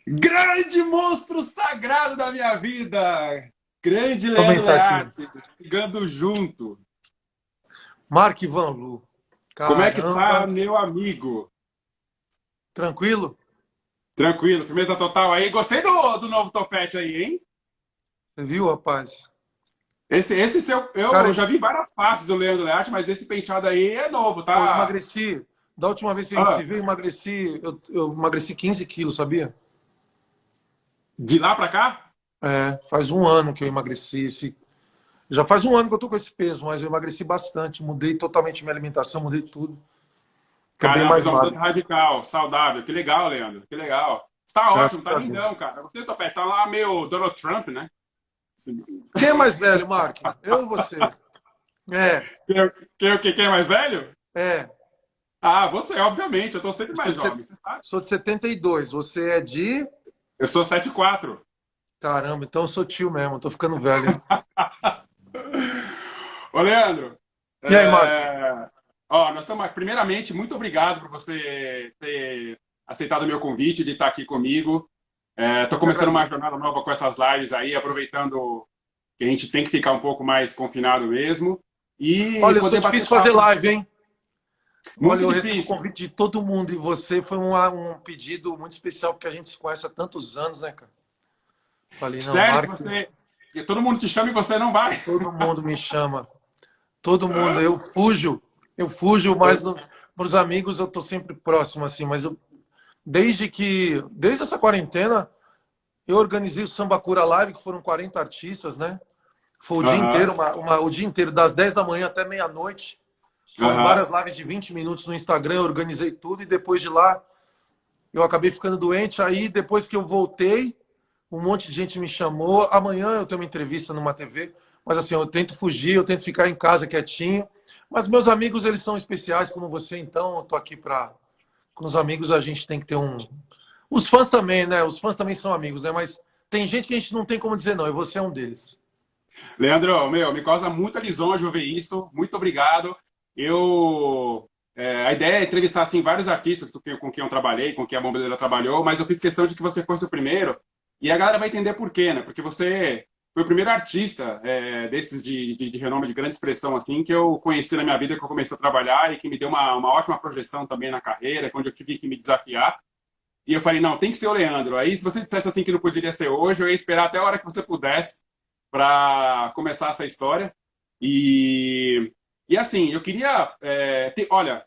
Grande monstro sagrado da minha vida! Grande Leandro Comentar aqui. Learte, chegando junto. Mark Van Lu. Como é que tá, Caramba. meu amigo? Tranquilo? Tranquilo, firmeza total aí. Gostei do novo topete aí, hein? Você viu, rapaz? Esse seu, eu Cara, já vi várias faces do Leandro Learte, mas esse penteado aí é novo, eu tá? emagreci. Da última vez que a gente Ah, se viu, eu emagreci 15 quilos, sabia? de lá pra cá? É, faz um ano que eu emagreci. Já faz um ano que eu tô com esse peso, mas eu emagreci bastante. Mudei totalmente minha alimentação, mudei tudo. Tô bem Caramba, mais fez uma mudança magro. radical, saudável. Que legal, Leandro, que legal. Está Graças ótimo, tá a Deus. lindão, cara. Você, topete, tá lá meio Donald Trump, né? Assim, Quem é mais velho, Mark? Eu ou você? É, Quem é mais velho? é. Ah, você, obviamente. Eu tô sempre Eu sou mais de, jovem, você sabe? sou de 72. Você é de. Eu sou 7'4". Caramba, então eu sou tio mesmo, tô ficando velho, hein? Ô, Leandro, E aí, Mark? ó, nós estamos... Primeiramente, muito obrigado por você ter aceitado o meu convite de estar aqui comigo. Estou Eu que começando uma agradeço. jornada nova com essas lives aí, aproveitando que a gente tem que ficar um pouco mais confinado mesmo e Olha, eu sou poder bater difícil fazer papo. live, hein? Olha, Muito eu recebo difícil. convite de todo mundo e você foi um pedido muito especial, porque a gente se conhece há tantos anos, né, cara? Falei, não, Sério que Mark, você... Que todo mundo te chama e você não vai? todo mundo me chama. Todo mundo, eu fujo, mas para os amigos eu tô sempre próximo, assim, mas desde essa quarentena, eu organizei o Samba Cura Live, que foram 40 artistas, né? Foi o dia inteiro, Aham, o dia inteiro, das 10 da manhã até meia-noite. Foram aham. várias lives de 20 minutos no Instagram, eu organizei tudo e depois de lá eu acabei ficando doente. Aí depois que eu voltei, um monte de gente me chamou. Amanhã eu tenho uma entrevista numa TV, mas assim, eu tento fugir, eu tento ficar em casa quietinho. Mas meus amigos, eles são especiais como você, então eu tô aqui para com os amigos a gente tem que ter um. Os fãs também, né? Os fãs também são amigos, né? Mas tem gente que a gente não tem como dizer não, e você é um deles. Leandro, meu, me causa muita lisonja ver isso. Muito obrigado. A ideia é entrevistar assim vários artistas com quem eu trabalhei, com quem a Bombeira trabalhou, mas eu fiz questão de que você fosse o primeiro e a galera vai entender por quê, né? Porque você foi o primeiro artista desses de renome, de grande expressão assim que eu conheci na minha vida, que eu comecei a trabalhar e que me deu uma ótima projeção também na carreira, onde eu tive que me desafiar. E eu falei, não, tem que ser o Leandro. Aí, se você dissesse assim que não poderia ser hoje, eu ia esperar até a hora que você pudesse para começar essa história. E, e assim, eu queria. Olha,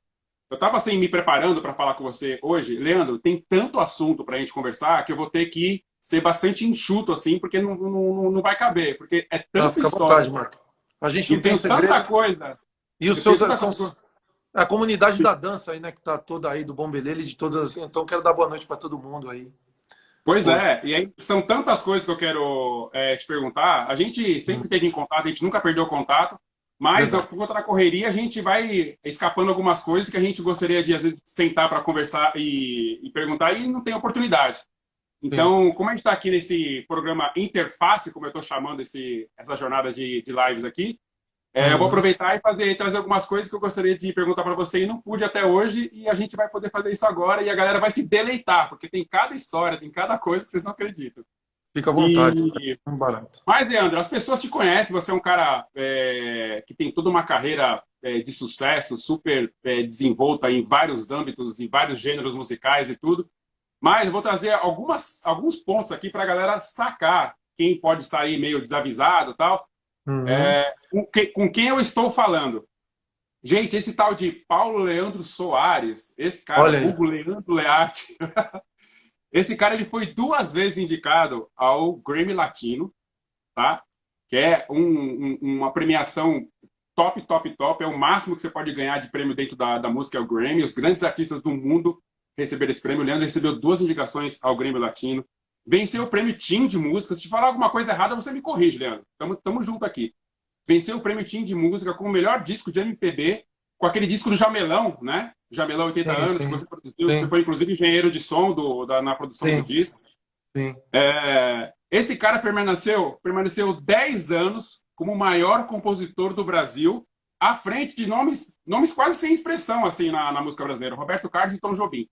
eu estava assim, me preparando para falar com você hoje. Leandro, tem tanto assunto para a gente conversar que eu vou ter que ser bastante enxuto, assim, porque não vai caber. Porque é Ah, tanta fica à vontade, história. Marco. A gente não Eu tem tenho tanta segredo. coisa. E os Eu seus tenho tanta são coisa. a comunidade da dança aí, né? Que tá toda aí, do Bombelele, de todas. Então, quero dar boa noite para todo mundo aí. Pois Hoje. é, e aí são tantas coisas que eu quero te perguntar. A gente sempre teve em contato, a gente nunca perdeu contato, mas Verdade. por conta da correria a gente vai escapando algumas coisas que a gente gostaria de às vezes sentar para conversar e perguntar e não tem oportunidade. Sim. Então, como a gente está aqui nesse programa Interface, como eu estou chamando essa jornada de lives aqui, eu vou Uhum. aproveitar e trazer algumas coisas que eu gostaria de perguntar para você e não pude até hoje, e a gente vai poder fazer isso agora e a galera vai se deleitar, porque tem cada história, tem cada coisa que vocês não acreditam. Fica à vontade. E Um barato. mas, Leandro, as pessoas te conhecem, você é um cara que tem toda uma carreira de sucesso, super desenvolta em vários âmbitos, em vários gêneros musicais e tudo. Mas eu vou trazer alguns pontos aqui para a galera sacar quem pode estar aí meio desavisado e tal. Uhum. Com quem eu estou falando? Gente, esse tal de Paulo Leandro Soares, esse cara, Olha aí. vulgo Leandro Learte, esse cara ele foi duas vezes indicado ao Grammy Latino, tá? Que é uma premiação top, top, top. É o máximo que você pode ganhar de prêmio dentro da música, é o Grammy. Os grandes artistas do mundo receberam esse prêmio. O Leandro recebeu duas indicações ao Grammy Latino. Venceu o prêmio Team de Música. Se te falar alguma coisa errada, você me corrige, Leandro. Tamo junto aqui. Venceu o prêmio Team de Música com o melhor disco de MPB, com aquele disco do Jamelão, né? Jamelão 80 Sim, anos, que sim. você produziu. Você Sim, foi, inclusive, engenheiro de som na produção do sim, disco. sim. Esse cara permaneceu 10 anos como o maior compositor do Brasil, à frente de nomes quase sem expressão assim na música brasileira, Roberto Carlos e Tom Jobim.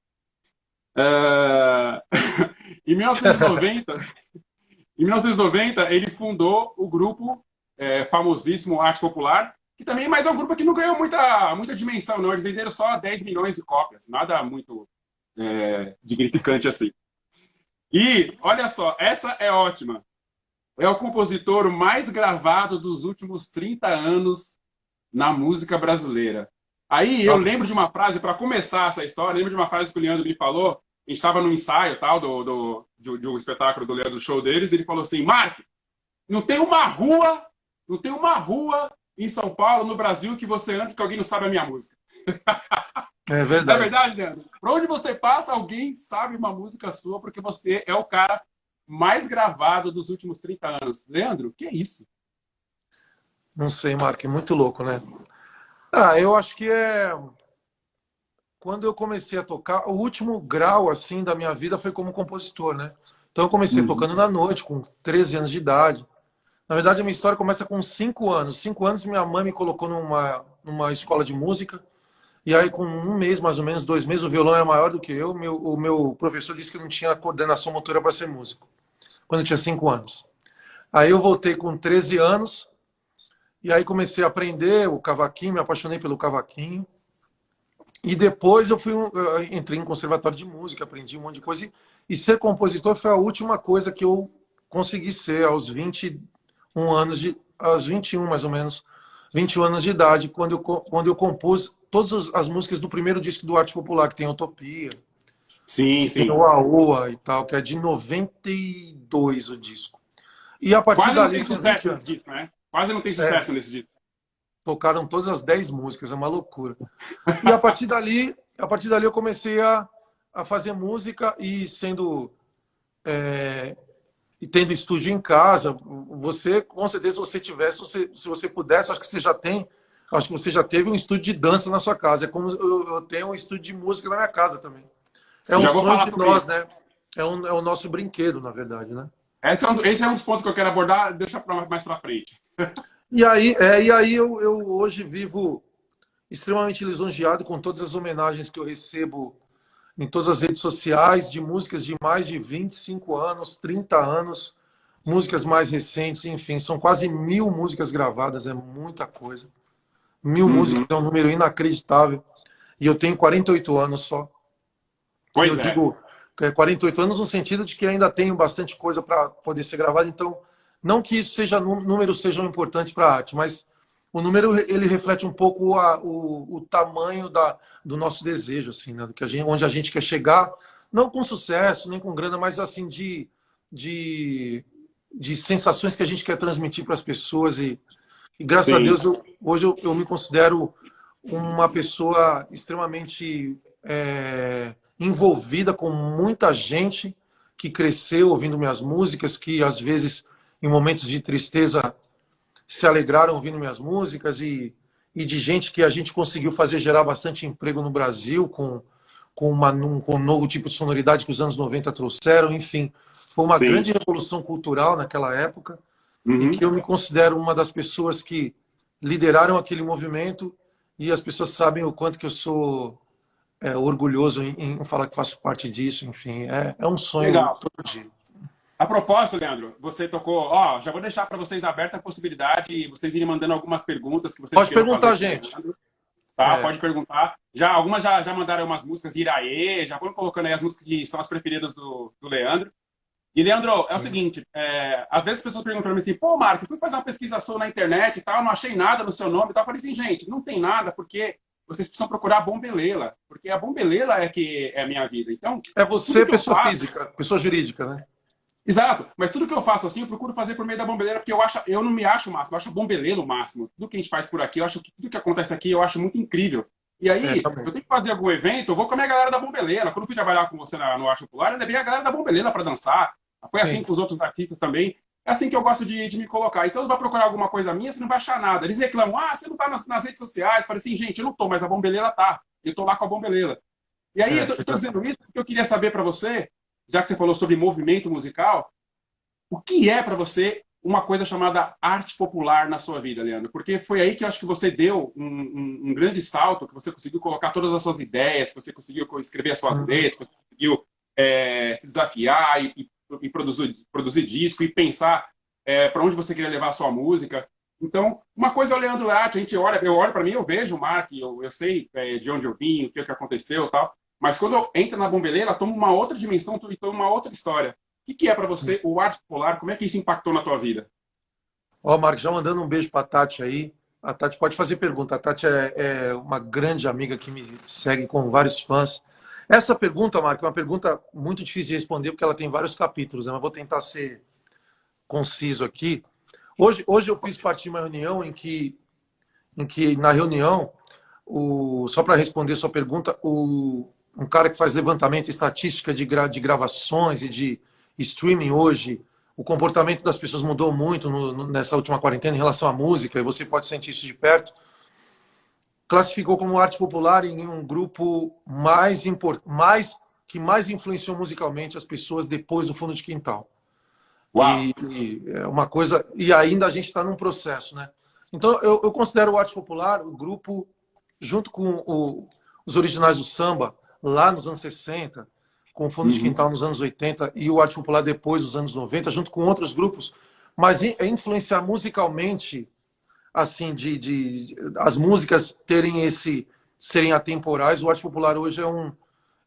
É, Em 1990, em 1990 ele fundou o grupo famosíssimo Arte Popular, que também mais é um grupo que não ganhou muita dimensão, não. Eles venderam só 10 milhões de cópias, nada muito dignificante assim. E, olha só, essa é ótima. É o compositor mais gravado dos últimos 30 anos na música brasileira. Aí eu lembro de uma frase, para começar essa história, lembro de uma frase que o Leandro me falou. A gente estava no ensaio tal, de um espetáculo do Leandro, do show deles, e ele falou assim: Mark, não tem uma rua, não tem uma rua em São Paulo, no Brasil, que você anda que alguém não sabe a minha música. É Não é verdade. verdade, Leandro? Por onde você passa, alguém sabe uma música sua, porque você é o cara mais gravado dos últimos 30 anos. Leandro, que é isso? Não sei, Marco, é muito louco, né? Ah, eu acho que é quando eu comecei a tocar, o último grau assim da minha vida foi como compositor, né? Então eu comecei Uhum. tocando na noite, com 13 anos de idade. Na verdade, a minha história começa com 5 anos. 5 anos, minha mãe me colocou numa escola de música. E aí, com um mês, mais ou menos, 2 meses, o violão era maior do que eu. O meu professor disse que eu não tinha coordenação motora para ser músico, quando eu tinha 5 anos. Aí eu voltei com 13 anos, e aí comecei a aprender o cavaquinho, me apaixonei pelo cavaquinho. E depois eu entrei em conservatório de música, aprendi um monte de coisa. E ser compositor foi a última coisa que eu consegui ser aos 21 anos aos 21 mais ou menos, 21 anos de idade, quando eu compus todas as músicas do primeiro disco do Arte Popular, que tem Utopia, Sim, que tem sim. o Aoa e tal, que é de 92 o disco. E a partir Quase não dali eu tem tinha 20 sucesso nesse anos. disco, né? Quase não tem É, sucesso nesse disco. tocaram todas as 10 músicas, é uma loucura. E a partir dali eu comecei a fazer música e e tendo estúdio em casa. Você, com certeza, se você tivesse, se você pudesse, acho que você já tem, acho que você já teve um estúdio de dança na sua casa. É como eu tenho um estúdio de música na minha casa também. É um Já vou sonho falar de sobre nós, isso. né? É o nosso brinquedo, na verdade, né? Esse é um dos pontos que eu quero abordar, deixa mais para frente. E aí eu hoje vivo extremamente lisonjeado com todas as homenagens que eu recebo em todas as redes sociais, de músicas de mais de 25 anos, 30 anos, músicas mais recentes, enfim, são quase 1.000 músicas gravadas, é muita coisa. 1.000 músicas Uhum. é um número inacreditável. E eu tenho 48 anos só. E eu Pois é. digo 48 anos no sentido de que ainda tenho bastante coisa para poder ser gravada. Então, não que isso seja números sejam importantes para a arte, mas o número ele reflete um pouco o tamanho do nosso desejo, assim, né? Do que onde a gente quer chegar, não com sucesso, nem com grana, mas assim de, de sensações que a gente quer transmitir para as pessoas. E graças a Sim, Deus, hoje eu me considero uma pessoa extremamente envolvida com muita gente que cresceu ouvindo minhas músicas, que às vezes, em momentos de tristeza, se alegraram ouvindo minhas músicas, e de gente que a gente conseguiu fazer gerar bastante emprego no Brasil com um novo tipo de sonoridade que os anos 90 trouxeram. Enfim, foi uma sim. grande revolução cultural naquela época e que Uhum. eu me considero uma das pessoas que lideraram aquele movimento, e as pessoas sabem o quanto que eu sou orgulhoso em falar que faço parte disso. Enfim, é um sonho Legal. todo dia. A propósito, Leandro, você tocou, ó, já vou deixar para vocês aberta a possibilidade de vocês irem mandando algumas perguntas que vocês Pode queiram fazer perguntar, para o gente. Leandro, tá? É, Pode perguntar. Algumas já mandaram umas músicas Iraê, já vão colocando aí as músicas que são as preferidas do Leandro. E, Leandro, é o seguinte, às vezes as pessoas perguntam para mim assim, pô, Marco, fui fazer uma pesquisa sua na internet e tal, não achei nada no seu nome e tal. Eu falei assim, gente, não tem nada, porque vocês precisam procurar a Bombelela, porque a Bombelela é que é a minha vida. Então, é tudo você, que eu pessoa faço, física, pessoa jurídica, né? exato, mas tudo que eu faço assim, eu procuro fazer por meio da Bombeleira, porque eu não me acho o máximo, eu acho a Bombeleira o máximo. Tudo que a gente faz por aqui, eu acho que tudo que acontece aqui, eu acho muito incrível. E aí, eu Realmente. tenho que fazer algum evento, eu vou com a minha galera da Bombeleira. Quando eu fui trabalhar com você no Arte Popular, eu levei a galera da Bombeleira para dançar. Foi assim Sim. com os outros artistas também. É assim que eu gosto de me colocar. Então, você vai procurar alguma coisa minha, você não vai achar nada. Eles reclamam, você não tá nas redes sociais. Eu falei assim, gente, eu não tô, mas a Bombeleira tá. Eu tô lá com a Bombeleira. E aí, eu tô dizendo isso porque eu queria saber para você, já que você falou sobre movimento musical, o que é para você uma coisa chamada arte popular na sua vida, Leandro? Porque foi aí que eu acho que você deu um grande salto, que você conseguiu colocar todas as suas ideias, que você conseguiu escrever as suas Uhum. letras, que você conseguiu desafiar e produzir disco e pensar para onde você queria levar a sua música. Então, uma coisa é o Leandro Learte, a gente olha, eu olho para mim, eu vejo o Mark, eu sei de onde eu vim, o que aconteceu e tal, mas quando eu entro na Bombeleira, ela toma uma outra dimensão e toma uma outra história. O que é para você o Arte Popular? Como é que isso impactou na tua vida? Ó, Marcos, já mandando um beijo para a Tati aí. A Tati pode fazer pergunta. A Tati é uma grande amiga que me segue com vários fãs. Essa pergunta, Marcos, é uma pergunta muito difícil de responder porque ela tem vários capítulos, né? Mas vou tentar ser conciso aqui. Hoje eu fiz parte de uma reunião em que na reunião, só para responder sua pergunta, um cara que faz levantamento e estatística de gravações e de streaming hoje, o comportamento das pessoas mudou muito nessa última quarentena em relação à música, e você pode sentir isso de perto. Classificou como arte popular em um grupo que mais influenciou musicalmente as pessoas depois do Fundo de Quintal. Uau! E é uma coisa. E ainda a gente está num processo, né? Então eu considero o arte popular o grupo, junto com os originais do samba, lá nos anos 60, com o Fundo de Quintal nos anos 80 e o arte popular depois dos anos 90, junto com outros grupos, mas é influenciar musicalmente, assim, as músicas serem atemporais. O arte popular hoje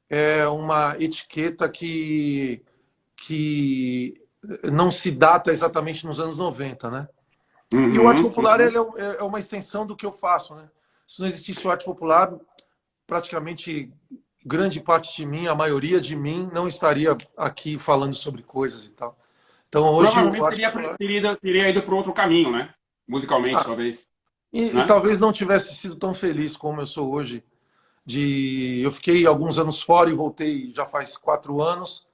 é uma etiqueta que não se data exatamente nos anos 90, né? E o arte popular ele é uma extensão do que eu faço, né? Se não existisse o arte popular, praticamente grande parte de mim, a maioria de mim, não estaria aqui falando sobre coisas e tal. Então hoje o Provavelmente arte popular... teria ido para outro caminho, né? Musicalmente, Ah, talvez. e Né? talvez não tivesse sido tão feliz como eu sou hoje. Eu fiquei alguns anos fora e voltei já faz 4 anos.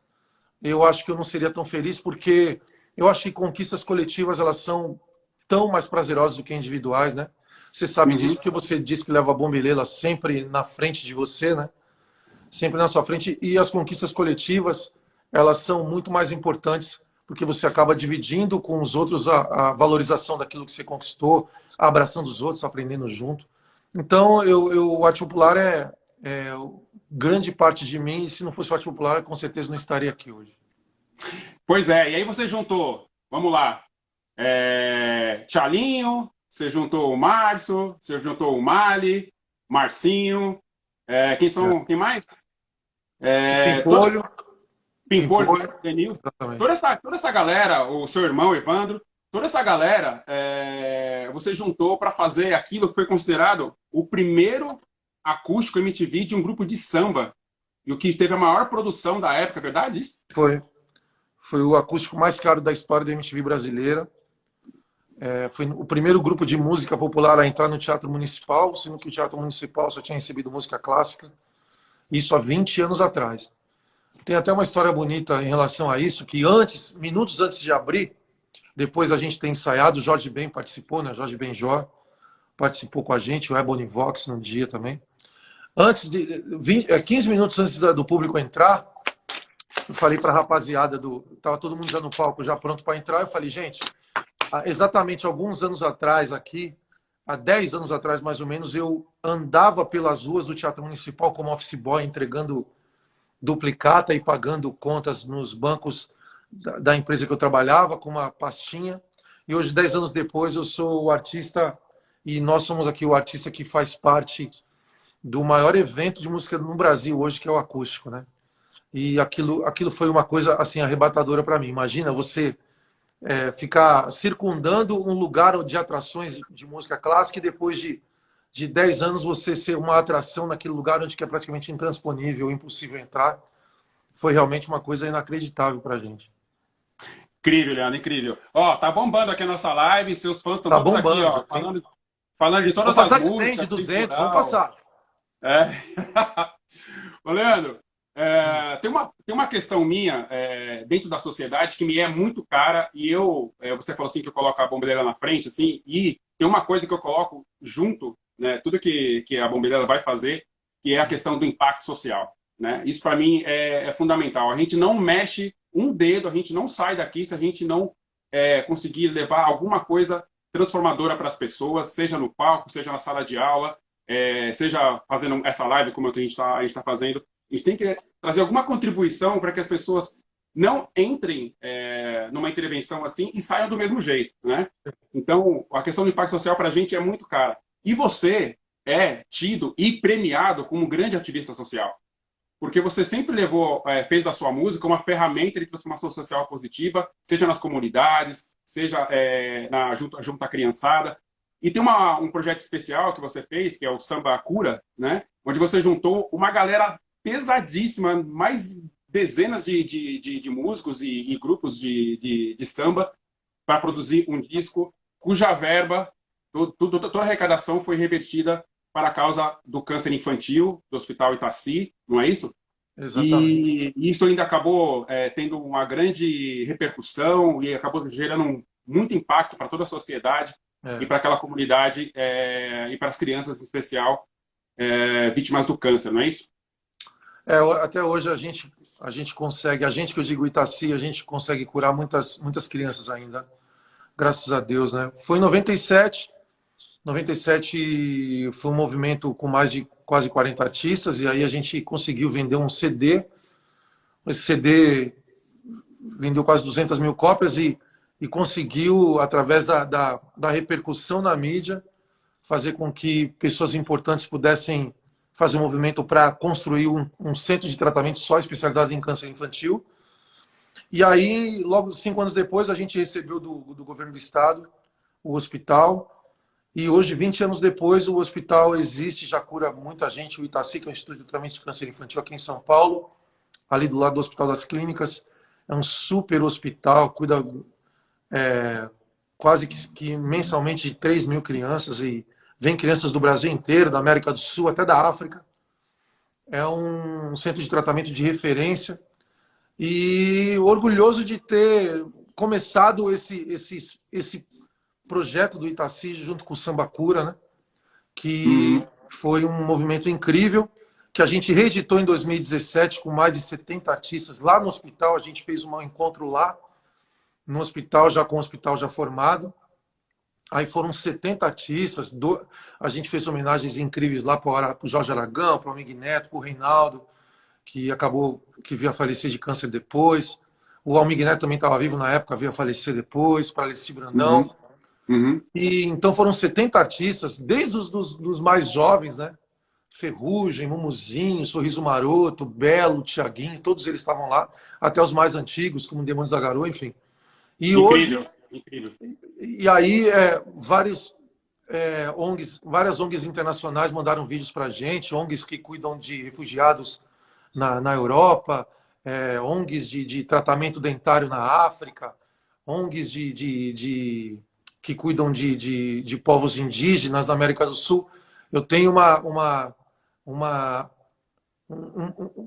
Eu acho que eu não seria tão feliz porque eu acho que conquistas coletivas elas são tão mais prazerosas do que individuais, né? Você sabe disso porque você disse que leva a Bombelela sempre na frente de você, né? Sempre na sua frente. E as conquistas coletivas, elas são muito mais importantes porque você acaba dividindo com os outros a valorização daquilo que você conquistou, abraçando os outros, aprendendo junto. Então, o arte popular é grande parte de mim, e se não fosse o arte popular, com certeza não estaria aqui hoje. Pois é, e aí você juntou, vamos lá, Tchalinho, você juntou o Márcio, você juntou o Mali, Marcinho, quem mais? O Todos, Pimpolho, Pimpolho, Pimpolho, Denilson, exatamente. toda essa galera, o seu irmão Evandro, toda essa galera você juntou para fazer aquilo que foi considerado o primeiro acústico MTV de um grupo de samba, e o que teve a maior produção da época, é verdade isso? Foi o acústico mais caro da história da MTV brasileira. Foi o primeiro grupo de música popular a entrar no Teatro Municipal, sendo que o Teatro Municipal só tinha recebido música clássica. Isso há 20 anos atrás. Tem até uma história bonita em relação a isso, que minutos antes de abrir, depois a gente tem ensaiado, o Jorge Ben participou, né? Jorge Benjor participou com a gente, o Ebony Vox no dia também. 15 minutos antes do público entrar, eu falei para a rapaziada tava todo mundo já no palco, já pronto para entrar, eu falei, gente, exatamente alguns anos atrás aqui, há 10 anos atrás mais ou menos, eu andava pelas ruas do Teatro Municipal como office boy, entregando duplicata e pagando contas nos bancos da empresa que eu trabalhava, com uma pastinha. E hoje, 10 anos depois, eu sou o artista, e nós somos aqui o artista que faz parte do maior evento de música no Brasil hoje, que é o acústico, né? E aquilo foi uma coisa assim arrebatadora para mim. Imagina você ficar circundando um lugar de atrações de música clássica e depois de 10 anos você ser uma atração naquele lugar onde que é praticamente intransponível, impossível entrar. Foi realmente uma coisa inacreditável para a gente. Incrível, Leandro, incrível. Ó, tá bombando aqui a nossa live, seus fãs estão Tá todos aqui, bombando, ó, já tem. falando de Vamos todas as passar de 100, de músicas, 200, vamos temporal. passar. É. Ô, Leandro, tem uma questão minha dentro da sociedade que me é muito cara e você falou assim que eu coloco a Bombeleira na frente, assim, e tem uma coisa que eu coloco junto, né, tudo que a Bombeleira vai fazer, que é a questão do impacto social, né? Isso para mim é fundamental. A gente não mexe um dedo, a gente não sai daqui se a gente não conseguir levar alguma coisa transformadora para as pessoas, seja no palco, seja na sala de aula, seja fazendo essa live como a gente está fazendo. A gente tem que trazer alguma contribuição para que as pessoas não entrem numa intervenção assim e saiam do mesmo jeito, né? Então, a questão do impacto social para a gente é muito cara. E você é tido e premiado como um grande ativista social, porque você sempre fez da sua música uma ferramenta de transformação social positiva, seja nas comunidades, seja junto à criançada. E tem um projeto especial que você fez, que é o Samba Cura, né? Onde você juntou uma galera pesadíssima, mais dezenas de músicos e grupos de samba para produzir um disco cuja verba, toda a arrecadação foi revertida para a causa do câncer infantil do Hospital Itaci, não é isso? Exatamente. E isso ainda acabou tendo uma grande repercussão e acabou gerando muito impacto para toda a sociedade e É. para aquela comunidade e para as crianças em especial vítimas do câncer, não é isso? Até hoje a gente consegue, a gente que eu digo Itaci, a gente consegue curar muitas crianças ainda, graças a Deus, né? Foi em 97. 97 foi um movimento com mais de quase 40 artistas, e aí a gente conseguiu vender um CD. Esse CD vendeu quase 200 mil cópias e conseguiu, através da repercussão na mídia, fazer com que pessoas importantes pudessem fazer um movimento para construir um centro de tratamento só especializado em câncer infantil. E aí, logo 5 anos depois, a gente recebeu do governo do estado o hospital. E hoje, 20 anos depois, o hospital existe, já cura muita gente. O Itaci, que é o Instituto de Tratamento de Câncer Infantil aqui em São Paulo, ali do lado do Hospital das Clínicas. É um super hospital, cuida quase que mensalmente de 3 mil crianças, e vem crianças do Brasil inteiro, da América do Sul, até da África. É um centro de tratamento de referência. E orgulhoso de ter começado esse projeto do Itaci junto com o Samba Cura, né? Que Uhum. foi um movimento incrível, que a gente reeditou em 2017 com mais de 70 artistas lá no hospital. A gente fez um encontro lá no hospital, já com o hospital já formado. Aí foram 70 artistas, a gente fez homenagens incríveis lá para o Jorge Aragão, para o Amig Neto, para o Reinaldo, que veio a falecer de câncer depois. O Almig Neto também estava vivo na época, veio a falecer depois, para Alessi Uhum. Brandão. Uhum. E então foram 70 artistas, desde dos mais jovens, né? Ferrugem, Mumuzinho, Sorriso Maroto, Belo, Tiaguinho, todos eles estavam lá, até os mais antigos, como Demônios da Garoa, enfim. E hoje, Incrível, incrível. e aí várias ONGs internacionais mandaram vídeos para a gente, ONGs que cuidam de refugiados na Europa, ONGs de tratamento dentário na África, ONGs que cuidam de povos indígenas na América do Sul. Eu tenho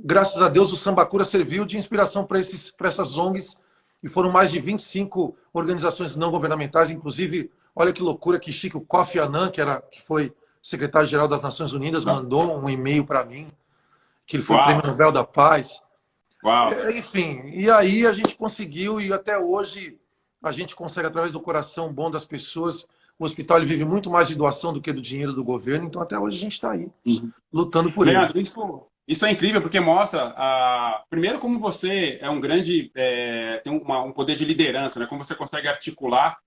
graças a Deus, o Sambacura serviu de inspiração para essas ONGs, e foram mais de 25 organizações não governamentais, inclusive, olha que loucura que chique, o Kofi Annan, que foi secretário-geral das Nações Unidas, mandou um e-mail para mim, que ele foi Uau, Prêmio Nobel da Paz. uau. Enfim, e aí a gente conseguiu, e até hoje a gente consegue, através do coração bom das pessoas. O hospital ele vive muito mais de doação do que do dinheiro do governo, então até hoje a gente está aí, Uhum. lutando por ele. Leandro, isso é incrível porque mostra, primeiro, como você é um grande, tem um poder de liderança, né? Como você consegue articular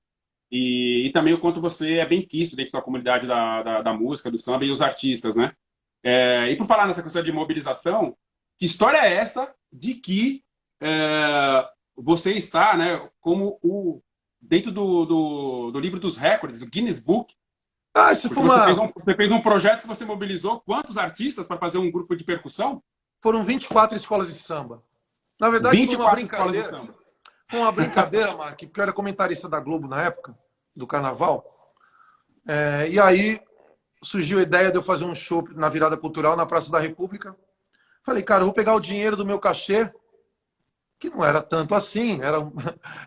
e também o quanto você é bem quisto dentro da comunidade da música, do samba e os artistas, né? E por falar nessa questão de mobilização, que história é essa de que você está, né, como dentro do livro dos recordes, do Guinness Book, Isso porque foi uma. você fez um projeto que você mobilizou quantos artistas para fazer um grupo de percussão? Foram 24 escolas de samba. Na verdade, foi vinte e uma quatro escolas de brincadeira. samba. Foi uma brincadeira, Mark, porque eu era comentarista da Globo na época, do Carnaval. E aí surgiu a ideia de eu fazer um show na virada cultural na Praça da República. Falei, cara, eu vou pegar o dinheiro do meu cachê, que não era tanto assim,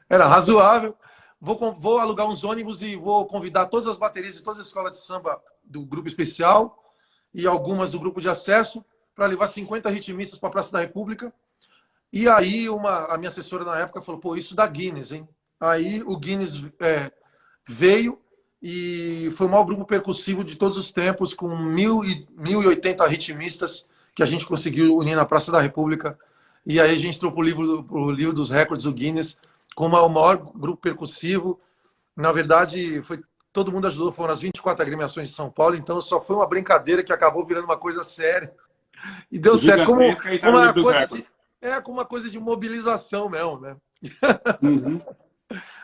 era razoável. Vou alugar uns ônibus e vou convidar todas as baterias de todas as escolas de samba do grupo especial e algumas do grupo de acesso para levar 50 ritmistas para a Praça da República. E aí a minha assessora na época falou, pô, isso dá Guinness, hein? Aí o Guinness veio e foi o maior grupo percussivo de todos os tempos, com 1.080 ritmistas que a gente conseguiu unir na Praça da República. E aí a gente entrou para o livro dos recordes, o Guinness, como o maior grupo percussivo. Na verdade, todo mundo ajudou, foram as 24 agremiações de São Paulo, então só foi uma brincadeira que acabou virando uma coisa séria. E deu certo, como Gigantesca e tá no uma livro dos coisa recordes. como uma coisa de mobilização mesmo, né? Uhum.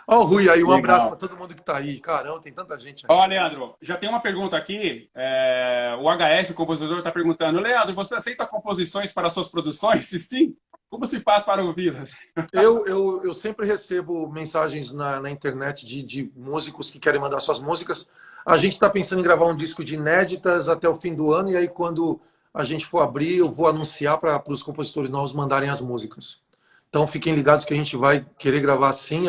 Ó, o Rui aí, um abraço para Legal. todo mundo que está aí. Caramba, tem tanta gente aí. Ó, Leandro, já tem uma pergunta aqui. O HS, o compositor, está perguntando: Leandro, você aceita composições para suas produções? Se sim, como se faz para ouvi-las? Eu sempre recebo mensagens na internet de músicos que querem mandar suas músicas. A gente está pensando em gravar um disco de inéditas até o fim do ano, e aí quando a gente for abrir, eu vou anunciar para os compositores novos mandarem as músicas. Então fiquem ligados que a gente vai querer gravar sim.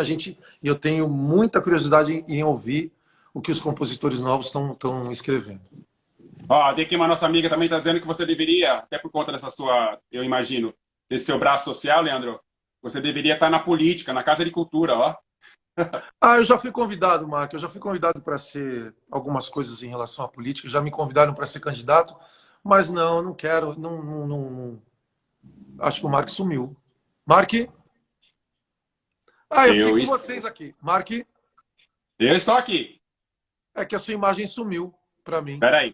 Eu tenho muita curiosidade em ouvir o que os compositores novos estão escrevendo. Ó, tem aqui uma nossa amiga também está dizendo que você deveria, até por conta dessa sua, eu imagino, desse seu braço social, Leandro, você deveria estar na política, na Casa de Cultura, ó. Ah, eu já fui convidado, Marco. Eu já fui convidado para ser algumas coisas em relação à política. Já me convidaram para ser candidato, mas não, eu não quero. Acho que o Mark sumiu. Mark? Ah, eu fiquei Eu, com vocês aqui. Mark, eu estou aqui. é que a sua imagem sumiu para mim. Espera aí.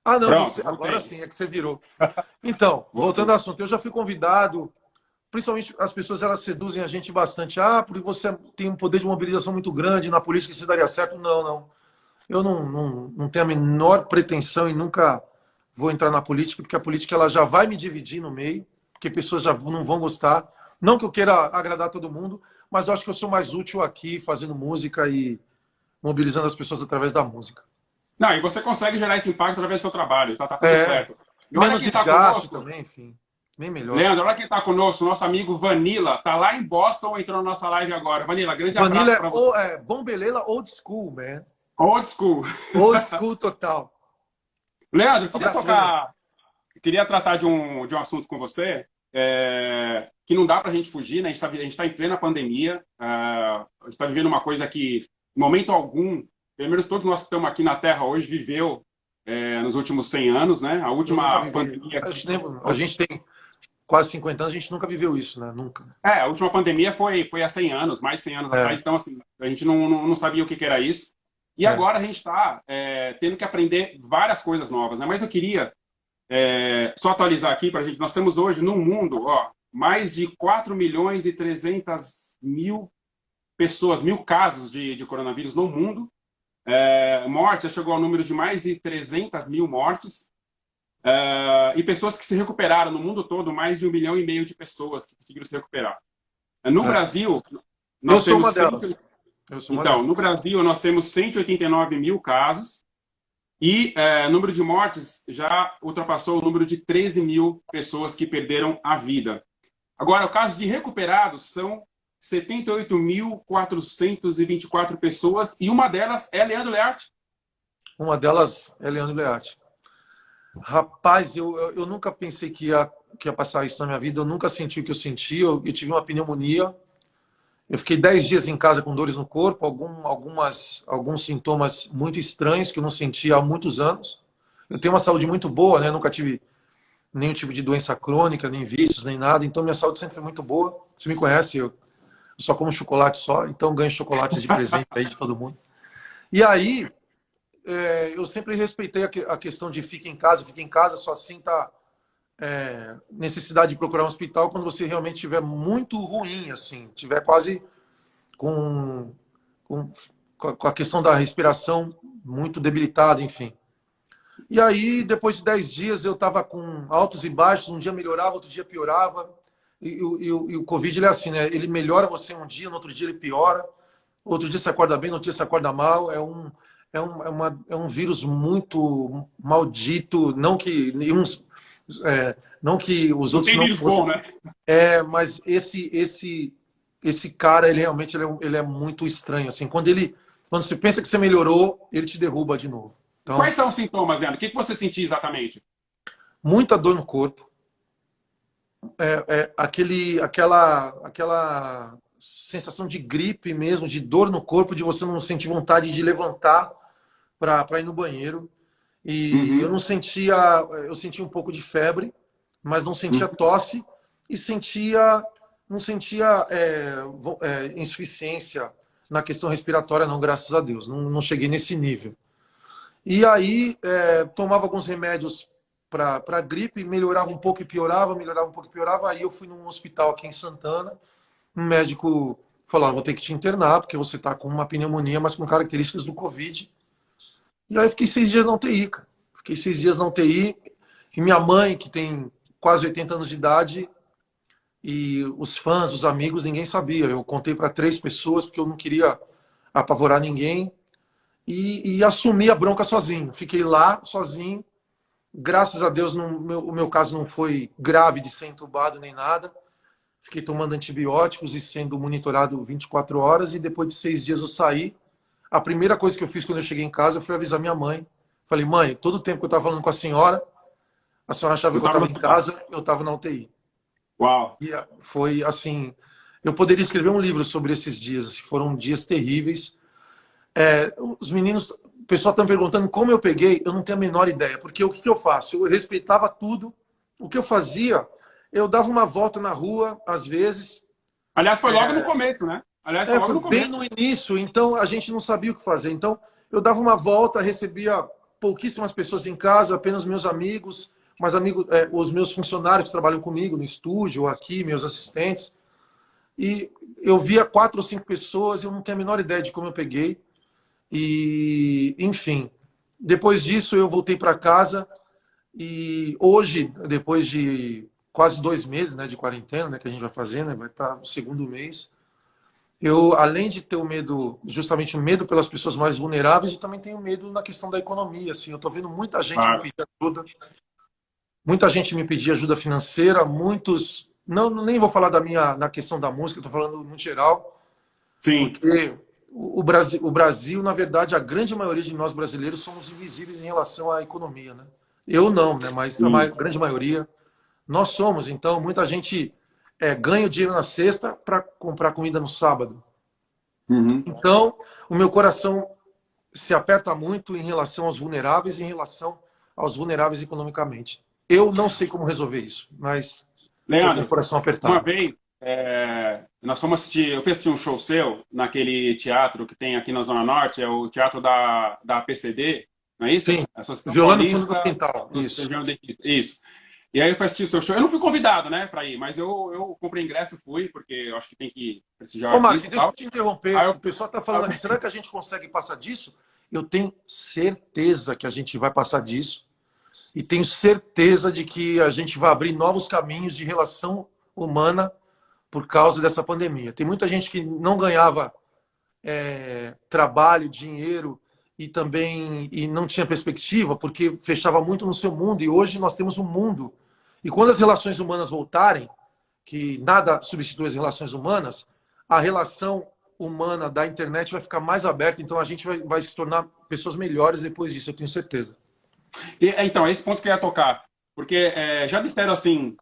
Ah, não, Pronto, você agora voltei. sim, é que você virou. Então, voltando Voltei. ao assunto, eu já fui convidado. Principalmente as pessoas elas seduzem a gente bastante. Ah, porque você tem um poder de mobilização muito grande na política, isso daria certo. Não, não. Eu não tenho a menor pretensão e nunca vou entrar na política, porque a política ela já vai me dividir no meio, porque pessoas já não vão gostar. Não que eu queira agradar todo mundo, mas eu acho que eu sou mais útil aqui fazendo música e mobilizando as pessoas através da música. Não, e você consegue gerar esse impacto através do seu trabalho, tá tudo É, certo. E olha menos quem está desgaste conosco, também, enfim. Bem melhor. Leandro, olha quem está conosco, nosso amigo Vanilla, tá lá em Boston, entrou na nossa live agora. Vanilla, grande Vanilla abraço para você. Bom Belela old school, man. Old school. Old school total. Leandro, Um abraço, Vanilla. queria tratar de um assunto com você, que não dá para a gente fugir, né? A gente tá em plena pandemia, a gente está vivendo uma coisa que, em momento algum, pelo menos todos nós que estamos aqui na Terra hoje, viveu nos últimos 100 anos, né? A Eu nunca última vivi. pandemia. A gente tem quase 50 anos, a gente nunca viveu isso, né? Nunca. A última pandemia foi há 100 anos, mais de 100 anos É, atrás, então, assim, a gente não sabia o que era isso. E é. agora a gente está tendo que aprender várias coisas novas, né? Mas eu queria só atualizar aqui para a gente. Nós temos hoje no mundo, ó, mais de 4 milhões e 300 mil pessoas, mil casos de coronavírus no mundo. Mortes, já chegou ao número de mais de 300 mil mortes. E pessoas que se recuperaram no mundo todo, mais de 1,5 milhão de pessoas que conseguiram se recuperar. No Brasil, Eu nós sou uma temos delas. Eu sou uma então, delas. no Brasil, nós temos 189 mil casos e o número de mortes já ultrapassou o número de 13 mil pessoas que perderam a vida. Agora, o caso de recuperados são 78.424 pessoas e uma delas é Leandro Learte. Uma delas é Leandro Learte. Rapaz, eu nunca pensei que ia passar isso na minha vida. Eu nunca senti o que eu senti. Eu tive uma pneumonia. Eu fiquei 10 dias em casa com dores no corpo, alguns sintomas muito estranhos que eu não sentia há muitos anos. Eu tenho uma saúde muito boa, né? Nunca tive nenhum tipo de doença crônica, nem vícios, nem nada. Então, minha saúde sempre foi muito boa. Você me conhece, eu só como chocolate só, então ganho chocolates de presente aí de todo mundo. E aí, eu sempre respeitei a questão de fica em casa, só sinta necessidade de procurar um hospital quando você realmente estiver muito ruim, assim, tiver quase com, com, com a questão da respiração muito debilitada, enfim. E aí, depois de 10 dias, eu estava com altos e baixos, um dia melhorava, outro dia piorava. E o Covid, ele é assim, né? Ele melhora você um dia, no outro dia ele piora. Outro dia você acorda bem, no outro dia você acorda mal. É um vírus muito maldito. Não que os Não outros tem não vírus bom, fossem. né? Mas esse cara, ele realmente ele é muito estranho. Assim, quando você pensa que você melhorou, ele te derruba de novo. Quais Então, são os sintomas, Leandro? O que você sentia exatamente? muita dor no corpo. Aquela sensação de gripe mesmo, de dor no corpo, de você não sentir vontade de levantar. para ir no banheiro. E eu Uhum. não sentia, eu sentia um pouco de febre, mas não sentia Uhum. tosse e não sentia insuficiência na questão respiratória, não, graças a Deus. Não cheguei nesse nível. E aí tomava alguns remédios para gripe, melhorava um pouco e piorava, melhorava um pouco e piorava. Aí eu fui num hospital aqui em Santana, um médico falou: vou ter que te internar, porque você está com uma pneumonia, mas com características do Covid. E aí eu fiquei 6 dias na UTI, cara. Fiquei 6 dias na UTI. E minha mãe, que tem quase 80 anos de idade, e os fãs, os amigos, ninguém sabia. Eu contei para 3 pessoas, porque eu não queria apavorar ninguém. E assumi a bronca sozinho. Fiquei lá sozinho. Graças a Deus, o meu caso não foi grave de ser entubado nem nada. Fiquei tomando antibióticos e sendo monitorado 24 horas. E depois de 6 dias eu saí. A primeira coisa que eu fiz quando eu cheguei em casa foi avisar minha mãe. Falei: mãe, todo o tempo que eu estava falando com a senhora achava Você que eu estava no estava em hospital. casa, eu estava na UTI. Uau. E foi assim, eu poderia escrever um livro sobre esses dias. Assim, foram dias terríveis. Os meninos, o pessoal está me perguntando como eu peguei, eu não tenho a menor ideia. Porque o que eu faço? Eu respeitava tudo. O que eu fazia? Eu dava uma volta na rua, às vezes. Aliás, foi logo no começo, né? Aliás, foi logo Foi no bem começo. no início, então a gente não sabia o que fazer. Então eu dava uma volta, recebia pouquíssimas pessoas em casa, apenas meus amigos, mas os meus funcionários que trabalham comigo no estúdio ou aqui, meus assistentes. E eu via 4 ou 5 pessoas, eu não tenho a menor ideia de como eu peguei. E, enfim, depois disso eu voltei para casa e hoje, depois de quase 2 meses, né, de quarentena, né, que a gente vai fazer, né, vai para o segundo mês, eu, além de ter o medo, justamente o medo pelas pessoas mais vulneráveis, eu também tenho medo na questão da economia. Assim, eu estou vendo Claro. muita gente me pedir ajuda financeira, muitos, não, nem vou falar na questão da música, estou falando no geral, Sim. porque o Brasil, na verdade, a grande maioria de nós brasileiros somos invisíveis em relação à economia, né? Eu não, né? Mas Sim. grande maioria nós somos. Então, muita gente ganha o dinheiro na sexta para comprar comida no sábado. Uhum. Então, o meu coração se aperta muito em relação aos vulneráveis e em relação aos vulneráveis economicamente. Eu não sei como resolver isso, mas estou com o Leandro, coração uma apertado. vez, nós fomos assistir, eu fui assistir um show seu naquele teatro que tem aqui na Zona Norte, é o teatro da PCD, não é isso? Sim, Associação violando o fundo do Paulista quintal, dos isso. Engenheiros de... Isso. E aí eu fui assistir o seu show. Eu não fui convidado, né, para ir, mas eu comprei ingresso e fui, porque eu acho que tem que prestigiar o Ô, Marcos, artista e deixa eu tal. te interromper. Aí O pessoal está falando aqui, será que a gente consegue passar disso? Eu tenho certeza que a gente vai passar disso. E tenho certeza de que a gente vai abrir novos caminhos de relação humana por causa dessa pandemia. Tem muita gente que não ganhava trabalho, dinheiro e não tinha perspectiva porque fechava muito no seu mundo. E hoje nós temos um mundo. E quando as relações humanas voltarem, que nada substitui as relações humanas, a relação humana da internet vai ficar mais aberta. Então a gente vai se tornar pessoas melhores depois disso, eu tenho certeza. Então, é esse ponto que eu ia tocar. Porque já disseram assim,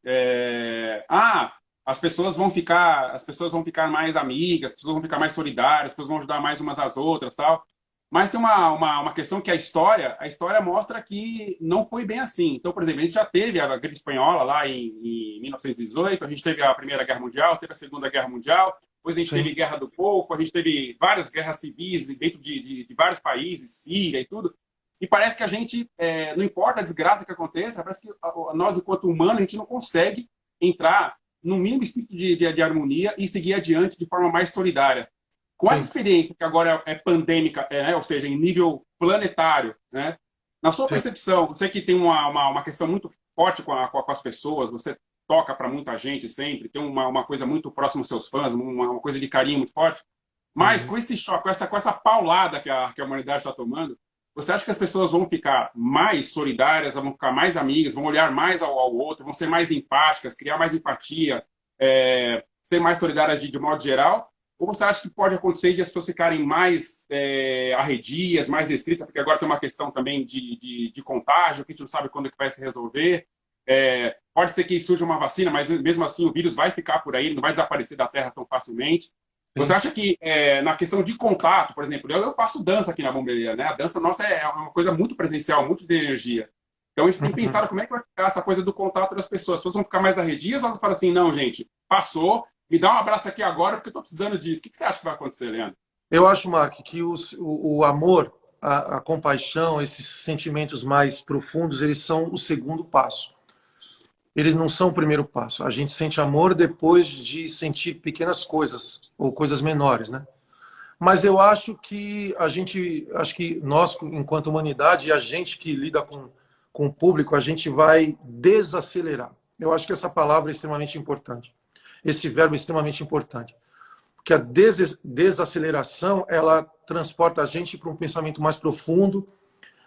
as pessoas vão ficar mais amigas, as pessoas vão ficar mais solidárias, as pessoas vão ajudar mais umas às outras, tal. Mas tem uma questão que a história mostra que não foi bem assim. Então, por exemplo, a gente já teve a gripe espanhola lá em 1918, a gente teve a Primeira Guerra Mundial, teve a Segunda Guerra Mundial, depois a gente Sim, teve Guerra do Golfo, a gente teve várias guerras civis dentro de vários países, Síria e tudo. E parece que a gente, não importa a desgraça que aconteça, parece que nós, enquanto humanos, a gente não consegue entrar no mínimo espírito de harmonia e seguir adiante de forma mais solidária. Com essa sim, experiência que agora é pandêmica, né, ou seja, em nível planetário, né, na sua sim, percepção, você que tem uma questão muito forte com as pessoas, você toca para muita gente sempre, tem uma coisa muito próxima aos seus fãs, uma coisa de carinho muito forte, mas uhum. com esse choque, com essa paulada que a humanidade está tomando, você acha que as pessoas vão ficar mais solidárias, vão ficar mais amigas, vão olhar mais ao outro, vão ser mais empáticas, criar mais empatia, ser mais solidárias de modo geral? Ou você acha que pode acontecer de as pessoas ficarem mais arredias, mais restritas, porque agora tem uma questão também de contágio, que a gente não sabe quando é que vai se resolver? Pode ser que surja uma vacina, mas mesmo assim o vírus vai ficar por aí, não vai desaparecer da Terra tão facilmente. Você sim. acha que na questão de contato, por exemplo, eu faço dança aqui na Bombeirinha, né? A dança nossa é uma coisa muito presencial, muito de energia. Então a gente tem Uhum. pensado como é que vai ficar essa coisa do contato das pessoas. As pessoas vão ficar mais arredias ou vão falar assim, não, gente, passou, me dá um abraço aqui agora porque eu tô precisando disso. O que você acha que vai acontecer, Leandro? Eu acho, Mark, que o amor, a compaixão, esses sentimentos mais profundos, eles são o segundo passo. Eles não são o primeiro passo. A gente sente amor depois de sentir pequenas coisas ou coisas menores, né? Mas eu acho que acho que nós, enquanto humanidade, e a gente que lida com o público, a gente vai desacelerar. Eu acho que essa palavra é extremamente importante. Esse verbo é extremamente importante. Porque a desaceleração, ela transporta a gente para um pensamento mais profundo,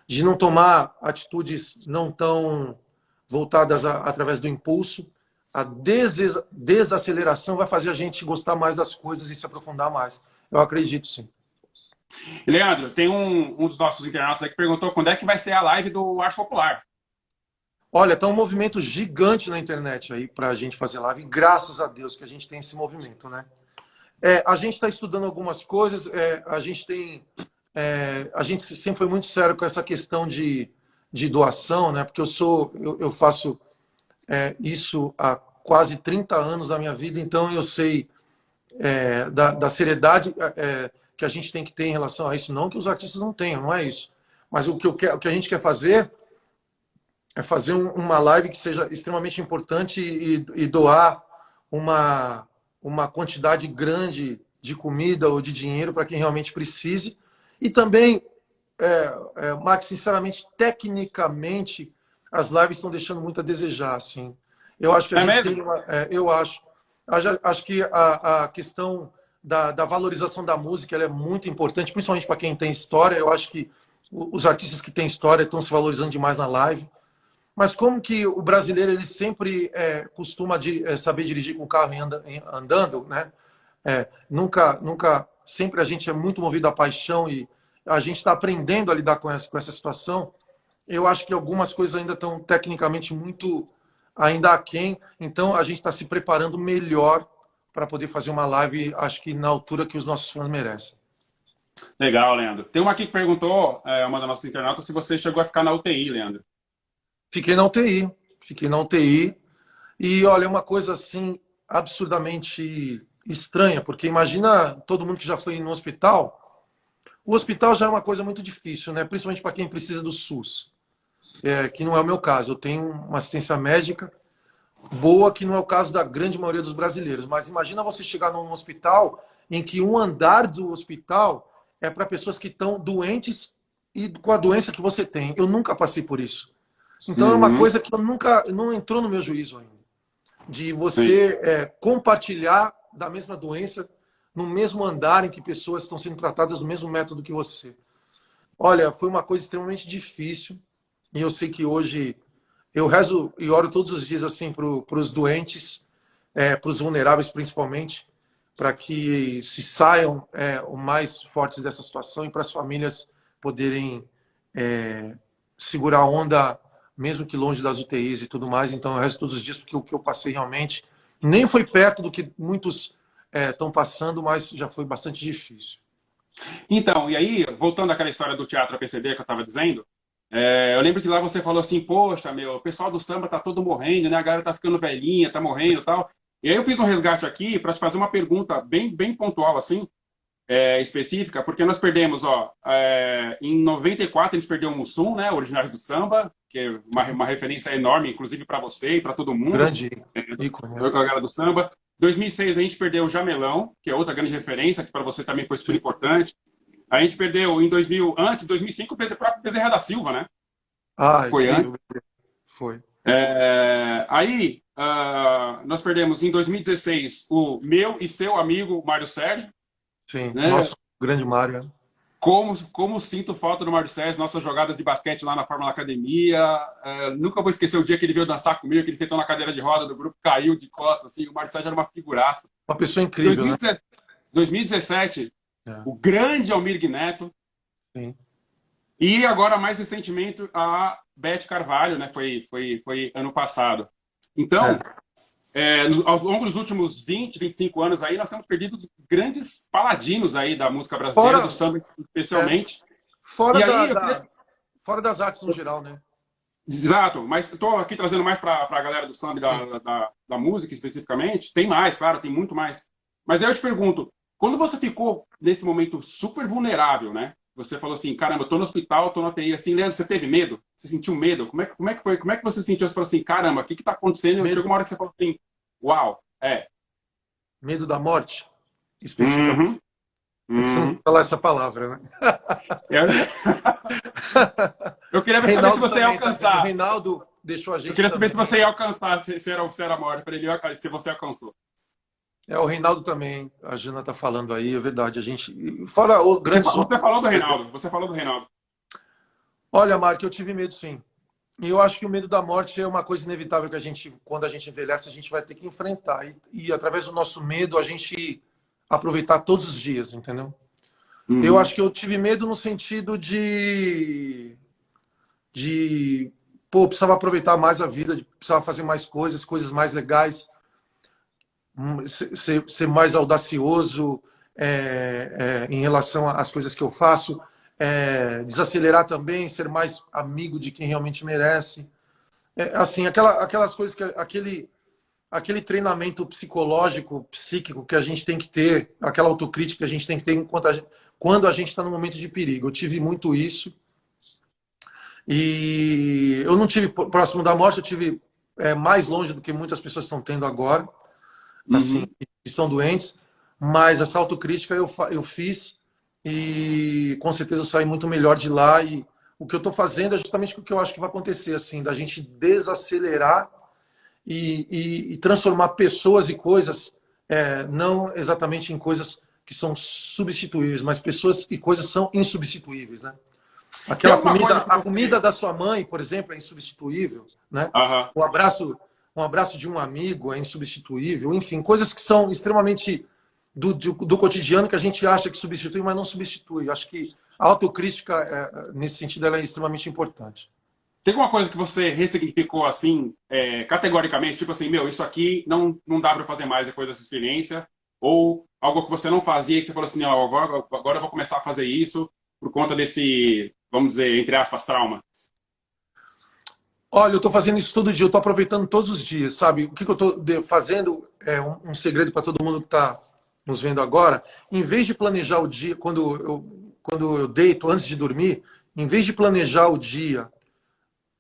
de não tomar atitudes não tão voltadas através do impulso. A desaceleração vai fazer a gente gostar mais das coisas e se aprofundar mais. Eu acredito, sim. E, Leandro, tem um dos nossos internautas aí que perguntou quando é que vai ser a live do Arte Popular. Olha, está um movimento gigante na internet aí para a gente fazer live. Graças a Deus que a gente tem esse movimento, né? A gente está estudando algumas coisas. A gente sempre foi muito sério com essa questão de doação, né? Porque eu faço isso há quase 30 anos da minha vida, então eu sei da seriedade que a gente tem que ter em relação a isso. Não que os artistas não tenham, não é isso. Mas o que a gente quer fazer é fazer uma live que seja extremamente importante e doar uma quantidade grande de comida ou de dinheiro para quem realmente precise. E também, Max, sinceramente, tecnicamente, as lives estão deixando muito a desejar. Assim. Eu acho que a É gente mesmo? tem uma. Acho que a questão da valorização da música ela é muito importante, principalmente para quem tem história. Eu acho que os artistas que têm história estão se valorizando demais na live. Mas como que o brasileiro ele sempre costuma saber dirigir com o carro andando, né? Nunca, sempre a gente é muito movido à paixão e a gente está aprendendo a lidar com essa situação. Eu acho que algumas coisas ainda estão tecnicamente muito ainda aquém, então a gente está se preparando melhor para poder fazer uma live, acho que na altura que os nossos fãs merecem. Legal, Leandro. Tem uma aqui que perguntou, uma das nossas internautas, se você chegou a ficar na UTI, Leandro. Fiquei na UTI e olha, é uma coisa assim absurdamente estranha, porque imagina todo mundo que já foi no hospital. O hospital já é uma coisa muito difícil, né? Principalmente para quem precisa do SUS, que não é o meu caso. Eu tenho uma assistência médica boa, que não é o caso da grande maioria dos brasileiros. Mas imagina você chegar num hospital em que um andar do hospital é para pessoas que estão doentes e com a doença que você tem. Eu nunca passei por isso. Então é uma Uhum, coisa que eu nunca não entrou no meu juízo ainda, de sim. você compartilhar da mesma doença no mesmo andar em que pessoas estão sendo tratadas do mesmo método que você. Olha, foi uma coisa extremamente difícil e eu sei que hoje eu rezo e oro todos os dias assim para os doentes, para os vulneráveis principalmente, para que se saiam o mais fortes dessa situação e para as famílias poderem segurar a onda, mesmo que longe das UTIs e tudo mais. Então eu rezo todos os dias porque o que eu passei realmente nem foi perto do que muitos estão passando, mas já foi bastante difícil. Então, e aí, voltando àquela história do teatro APCD que eu estava dizendo, eu lembro que lá você falou assim, poxa, meu, o pessoal do samba tá todo morrendo, né? A galera tá ficando velhinha, tá morrendo e tal. E aí eu fiz um resgate aqui para te fazer uma pergunta bem pontual, assim, específica, porque nós perdemos, em 94 a gente perdeu o Mussum, né? Originais do Samba, que é uma referência enorme, inclusive para você e para todo mundo, Grande ícone, com a né? galera do Samba. 2006 a gente perdeu o Jamelão, que é outra grande referência, que para você também foi super Sim. importante. A gente perdeu em 2000, antes, 2005, o próprio Bezerra da Silva, né? Ah, Foi antes. incrível. Foi. Aí, nós perdemos em 2016 o meu e seu amigo Mário Sérgio, Sim. né? Nossa, grande Mário. Né? Como sinto falta do Mário Sérgio, nossas jogadas de basquete lá na Fórmula Academia. Nunca vou esquecer o dia que ele veio dançar comigo, que ele sentou na cadeira de roda do grupo, caiu de costas, assim. O Mário Sérgio era uma figuraça. Uma pessoa incrível, né? 2017, 2017 É, o grande Almir Neto. sim. E agora, mais recentemente, a Beth Carvalho, né? Foi ano passado. É. Então, ao longo dos últimos 20, 25 anos aí, nós temos perdido grandes paladinos aí da música brasileira, do Fora, samba é, especialmente. fora, E aí, eu queria... fora das artes no geral, né? Exato, mas estou aqui trazendo mais para a galera do samba e Sim. da música especificamente. Tem mais, claro, tem muito mais. Mas aí eu te pergunto, quando você ficou nesse momento super vulnerável, né? Você falou assim, caramba, eu tô no hospital, tô na UTI, assim, Leandro, você teve medo? Você sentiu medo? Como é que foi? Como é que você sentiu? Você falou assim, caramba, o que que tá acontecendo? E chegou Medo, uma hora que você falou assim, uau, é. medo da morte, especificamente. Uhum, É que você não uhum. quer falar essa palavra, né? Eu, eu queria saber se Reinaldo você ia também está dizendo. O alcançar. Reinaldo deixou a Eu gente queria saber se também. você ia alcançar, se era morte, para ele, se você alcançou. É, o Reinaldo também. A Jana está falando aí, é verdade. A gente. Fora o Você, grandes você falou do nomes. Reinaldo, você falou do Reinaldo. Olha, Marco, eu tive medo sim. E eu acho que o medo da morte é uma coisa inevitável que a gente, quando a gente envelhece, a gente vai ter que enfrentar. E através do nosso medo, a gente aproveitar todos os dias, entendeu? Eu Uhum. acho que eu tive medo no sentido de pô, precisava aproveitar mais a vida, precisava fazer mais coisas, coisas mais legais, ser mais audacioso em relação às coisas que eu faço, desacelerar também, ser mais amigo de quem realmente merece. Assim, aquelas coisas que aquele treinamento psicológico, psíquico que a gente tem que ter, aquela autocrítica que a gente tem que ter quando a gente está no momento de perigo. Eu tive muito isso. E eu não tive próximo da morte, eu tive mais longe do que muitas pessoas estão tendo agora, assim, Uhum. que estão doentes, mas essa autocrítica eu fiz e com certeza eu saí muito melhor de lá. E o que eu estou fazendo é justamente o que eu acho que vai acontecer, assim, da gente desacelerar e transformar pessoas e coisas, não exatamente em coisas que são substituíveis, mas pessoas e coisas são insubstituíveis, né? Tem Aquela alguma comida, coisa que a comida você... da sua mãe, por exemplo, é insubstituível, né? Aham. Um abraço de um amigo é insubstituível, enfim, coisas que são extremamente do cotidiano que a gente acha que substitui, mas não substitui. Eu acho que a autocrítica, nesse sentido, ela é extremamente importante. Tem alguma coisa que você ressignificou assim, categoricamente, tipo assim, meu, isso aqui não dá para fazer mais depois dessa experiência? Ou algo que você não fazia, que você falou assim, ó, agora eu vou começar a fazer isso por conta desse, vamos dizer, entre aspas, trauma? Olha, eu estou fazendo isso todo dia, eu estou aproveitando todos os dias, sabe? O que eu estou fazendo é um segredo para todo mundo que está nos vendo agora. Em vez de planejar o dia, quando eu deito antes de dormir, em vez de planejar o dia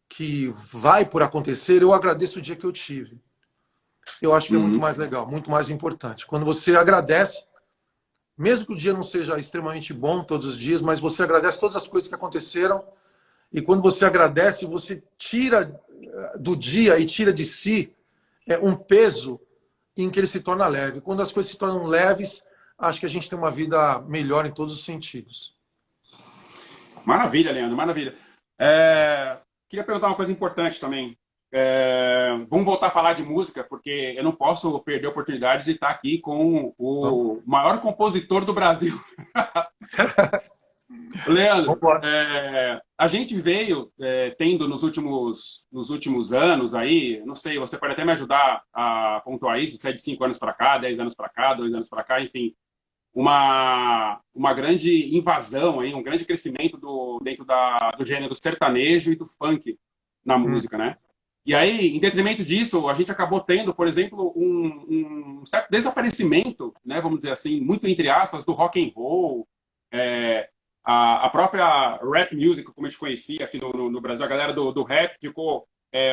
que vai por acontecer, eu agradeço o dia que eu tive. Eu acho que é muito Uhum. mais legal, muito mais importante. Quando você agradece, mesmo que o dia não seja extremamente bom todos os dias, mas você agradece todas as coisas que aconteceram. E quando você agradece, você tira do dia e tira de si um peso em que ele se torna leve. Quando as coisas se tornam leves, acho que a gente tem uma vida melhor em todos os sentidos. Maravilha, Leandro, maravilha. Queria perguntar uma coisa importante também. Vamos voltar a falar de música, porque eu não posso perder a oportunidade de estar aqui com Vamos, o maior compositor do Brasil. Leandro, vamos embora. a gente veio tendo nos últimos anos aí, não sei, você pode até me ajudar a pontuar isso, se é de 5 anos para cá, 10 anos para cá, 2 anos para cá, enfim, uma grande invasão, aí, um grande crescimento dentro do gênero sertanejo e do funk na Hum, música, né? E aí, em detrimento disso, a gente acabou tendo, por exemplo, um certo desaparecimento, né, vamos dizer assim, muito entre aspas, do rock and roll, é, a própria rap music, como a gente conhecia aqui no Brasil, a galera do rap ficou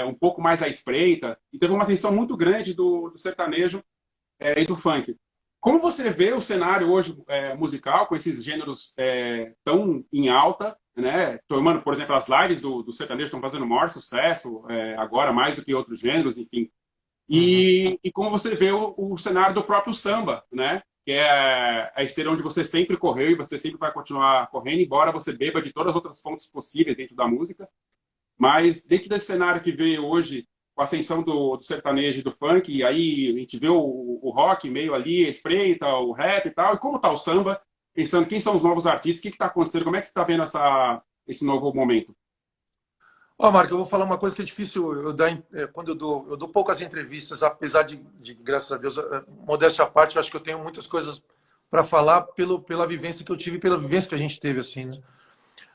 um pouco mais à espreita, e teve uma ascensão muito grande do sertanejo e do funk. Como você vê o cenário hoje musical, com esses gêneros tão em alta, né? Tomando, por exemplo, as lives do sertanejo estão fazendo maior sucesso, agora mais do que outros gêneros, enfim. uhum. E como você vê o cenário do próprio samba, né? Que é a esteira onde você sempre correu e você sempre vai continuar correndo, embora você beba de todas as outras fontes possíveis dentro da música. Mas dentro desse cenário que veio hoje, com a ascensão do sertanejo e do funk, e aí a gente vê o rock meio ali, a espreita, o rap e tal, e como está o samba, pensando quem são os novos artistas, o que está acontecendo, como é que você está vendo esse novo momento? Ó, Marco, eu vou falar uma coisa que é difícil eu dar, quando eu dou poucas entrevistas, apesar graças a Deus, modéstia à parte, eu acho que eu tenho muitas coisas para falar pela vivência que eu tive e pela vivência que a gente teve, assim, né?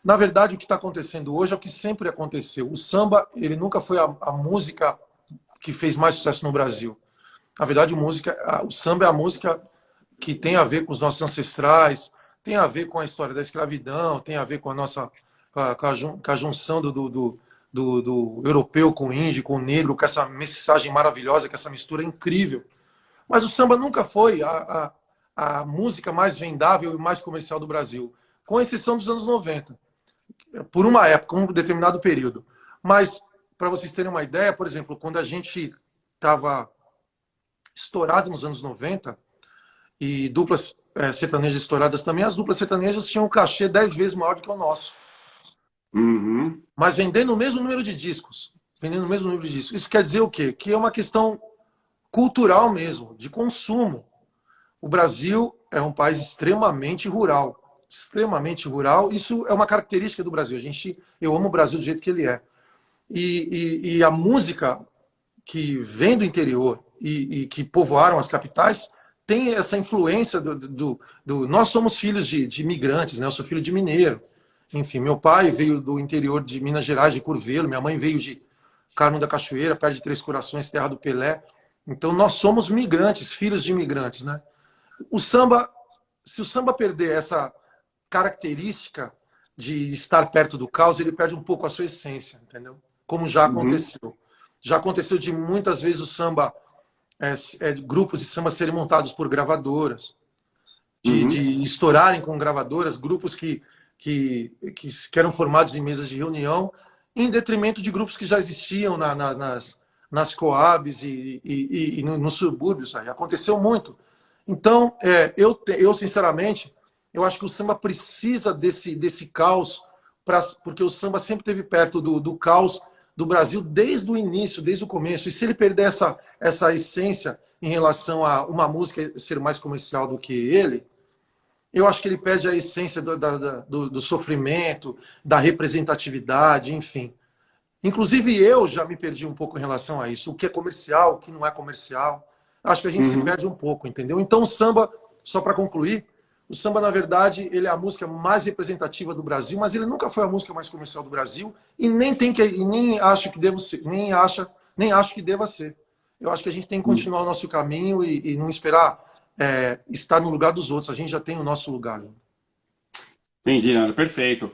Na verdade, o que está acontecendo hoje é o que sempre aconteceu. O samba, ele nunca foi a música que fez mais sucesso no Brasil. Na verdade, o samba é a música que tem a ver com os nossos ancestrais, tem a ver com a história da escravidão, tem a ver com a nossa com a junção do europeu com o índio, com o negro, com essa mensagem maravilhosa, com essa mistura incrível. Mas o samba nunca foi a música mais vendável e mais comercial do Brasil, com exceção dos anos 90, por uma época, um determinado período. Mas, para vocês terem uma ideia, por exemplo, quando a gente estava estourado nos anos 90, e duplas sertanejas estouradas também, as duplas sertanejas tinham um cachê 10 vezes maior do que o nosso. Uhum. Mas vendendo o mesmo número de discos. Vendendo o mesmo número de discos. Isso quer dizer o quê? Que é uma questão cultural mesmo, de consumo. O Brasil é um país extremamente rural. Extremamente rural. Isso é uma característica do Brasil. Eu amo o Brasil do jeito que ele é. E a música que vem do interior e que povoaram as capitais tem essa influência nós somos filhos de imigrantes, né? Eu sou filho de mineiro. Enfim, meu pai veio do interior de Minas Gerais, de Curvelo. Minha mãe veio de Carmo da Cachoeira, perto de Três Corações, terra do Pelé. Então, nós somos migrantes, filhos de imigrantes, né? O samba, se o samba perder essa característica de estar perto do caos, ele perde um pouco a sua essência, entendeu? Como já Uhum. aconteceu. Já aconteceu de muitas vezes o samba, grupos de samba serem montados por gravadoras, Uhum. de estourarem com gravadoras, grupos que eram formados em mesas de reunião, em detrimento de grupos que já existiam nas coabs e nos subúrbios. Aí. Aconteceu muito. Então, eu sinceramente, eu acho que o samba precisa desse caos, porque o samba sempre esteve perto do caos do Brasil desde o início, desde o começo. E se ele perder essa essência em relação a uma música ser mais comercial do que ele, eu acho que ele perde a essência do sofrimento, da representatividade, enfim. Inclusive eu já me perdi um pouco em relação a isso. O que é comercial, o que não é comercial. Acho que a gente se Uhum. perde um pouco, entendeu? Então o samba, só para concluir, o samba, na verdade, ele é a música mais representativa do Brasil, mas ele nunca foi a música mais comercial do Brasil e nem acho que devo ser, nem acho que deva ser. Eu acho que a gente tem que Uhum. continuar o nosso caminho e não esperar estar no lugar dos outros. A gente já tem o nosso lugar. Entendi, Nando. Perfeito.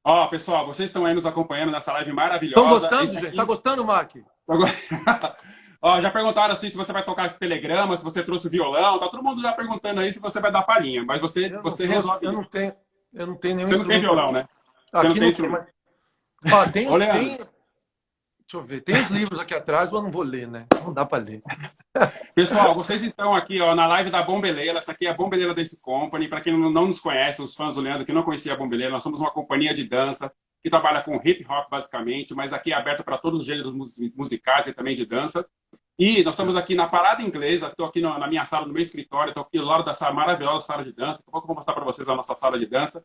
Ó, pessoal, vocês estão aí nos acompanhando nessa live Estão maravilhosa. gostando, Esse gente? Tá aqui. gostando, Mark? Agora- Ó, já perguntaram assim se você vai tocar telegrama, se você trouxe violão. Tá todo mundo já perguntando aí se você vai dar palhinha. Mas você, Eu não você trouxe, resolve isso. eu não tenho nenhum Você não tem instrumento violão, aqui. né? Você não Aqui tem não tem, instrumento. mas. Ó, Ô, Leandro, deixa eu ver, tem os livros aqui atrás, mas eu não vou ler, né? Não dá para ler. pessoal, vocês estão aqui ó, na live da Bombeleira. Essa aqui é a Bombeleira Dance Company. Para quem não nos conhece, os fãs do Leandro que não conhecia a Bombeleira, nós somos uma companhia de dança que trabalha com hip hop basicamente, mas aqui é aberto para todos os gêneros musicais e também de dança. E nós estamos aqui na Parada Inglesa. Estou aqui na minha sala, no meu escritório. Estou aqui do lado dessa maravilhosa sala de dança. Daqui a pouco eu vou mostrar para vocês a nossa sala de dança.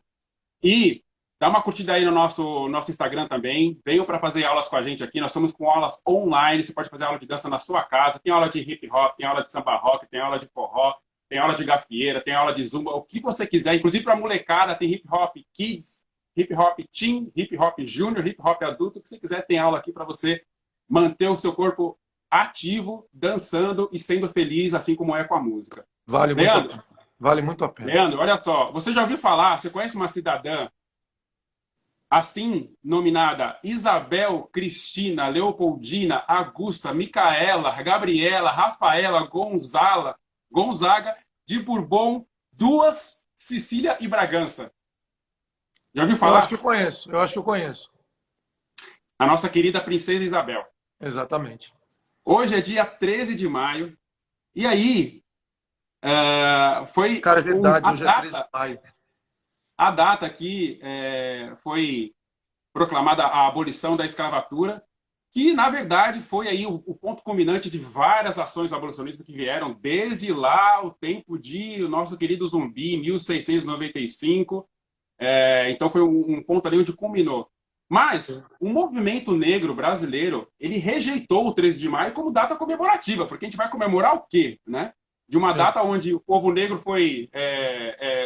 E dá uma curtida aí no nosso Instagram também. Venham para fazer aulas com a gente aqui. Nós estamos com aulas online. Você pode fazer aula de dança na sua casa. Tem aula de hip hop, tem aula de samba rock, tem aula de forró, tem aula de gafieira, tem aula de zumba, o que você quiser. Inclusive para molecada, tem hip hop kids, hip hop teen, hip hop júnior, hip hop adulto. O que você quiser, tem aula aqui para você manter o seu corpo ativo, dançando e sendo feliz, assim como é com a música. Vale muito a Leandro, pena. Vale muito a pena. Leandro, olha só. Você já ouviu falar, você conhece uma cidadã assim nominada Isabel, Cristina, Leopoldina, Augusta, Micaela, Gabriela, Rafaela, Gonzaga, de Bourbon, duas, Sicília e Bragança. Já ouviu Eu acho falar? que eu conheço, eu acho que eu conheço. A nossa querida Princesa Isabel. Exatamente. Hoje é dia 13 de maio. E aí, foi Cara, é verdade, a hoje é 13 de data, maio. a data que foi proclamada a abolição da escravatura, que na verdade foi aí o ponto culminante de várias ações abolicionistas que vieram desde lá o tempo de o nosso querido Zumbi, em 1695. Então foi um ponto ali onde culminou. Mas o movimento negro brasileiro, ele rejeitou o 13 de maio como data comemorativa, porque a gente vai comemorar o quê, né? De uma Sim, data onde o povo negro foi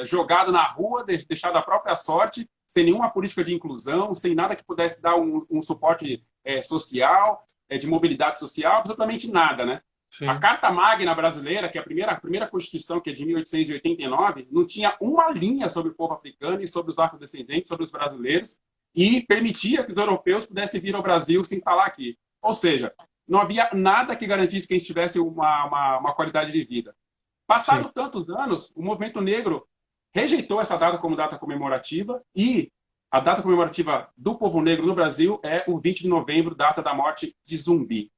jogado na rua, deixado à própria sorte, sem nenhuma política de inclusão, sem nada que pudesse dar um suporte social, de mobilidade social, absolutamente nada, né? A sim, Carta Magna brasileira, que é a primeira Constituição, que é de 1889, não tinha uma linha sobre o povo africano e sobre os afrodescendentes, sobre os brasileiros, e permitia que os europeus pudessem vir ao Brasil se instalar aqui. Ou seja, não havia nada que garantisse que a gente tivesse uma qualidade de vida. sim, Passado tantos anos, o movimento negro rejeitou essa data como data comemorativa e a data comemorativa do povo negro no Brasil é o 20 de novembro, data da morte de Zumbi.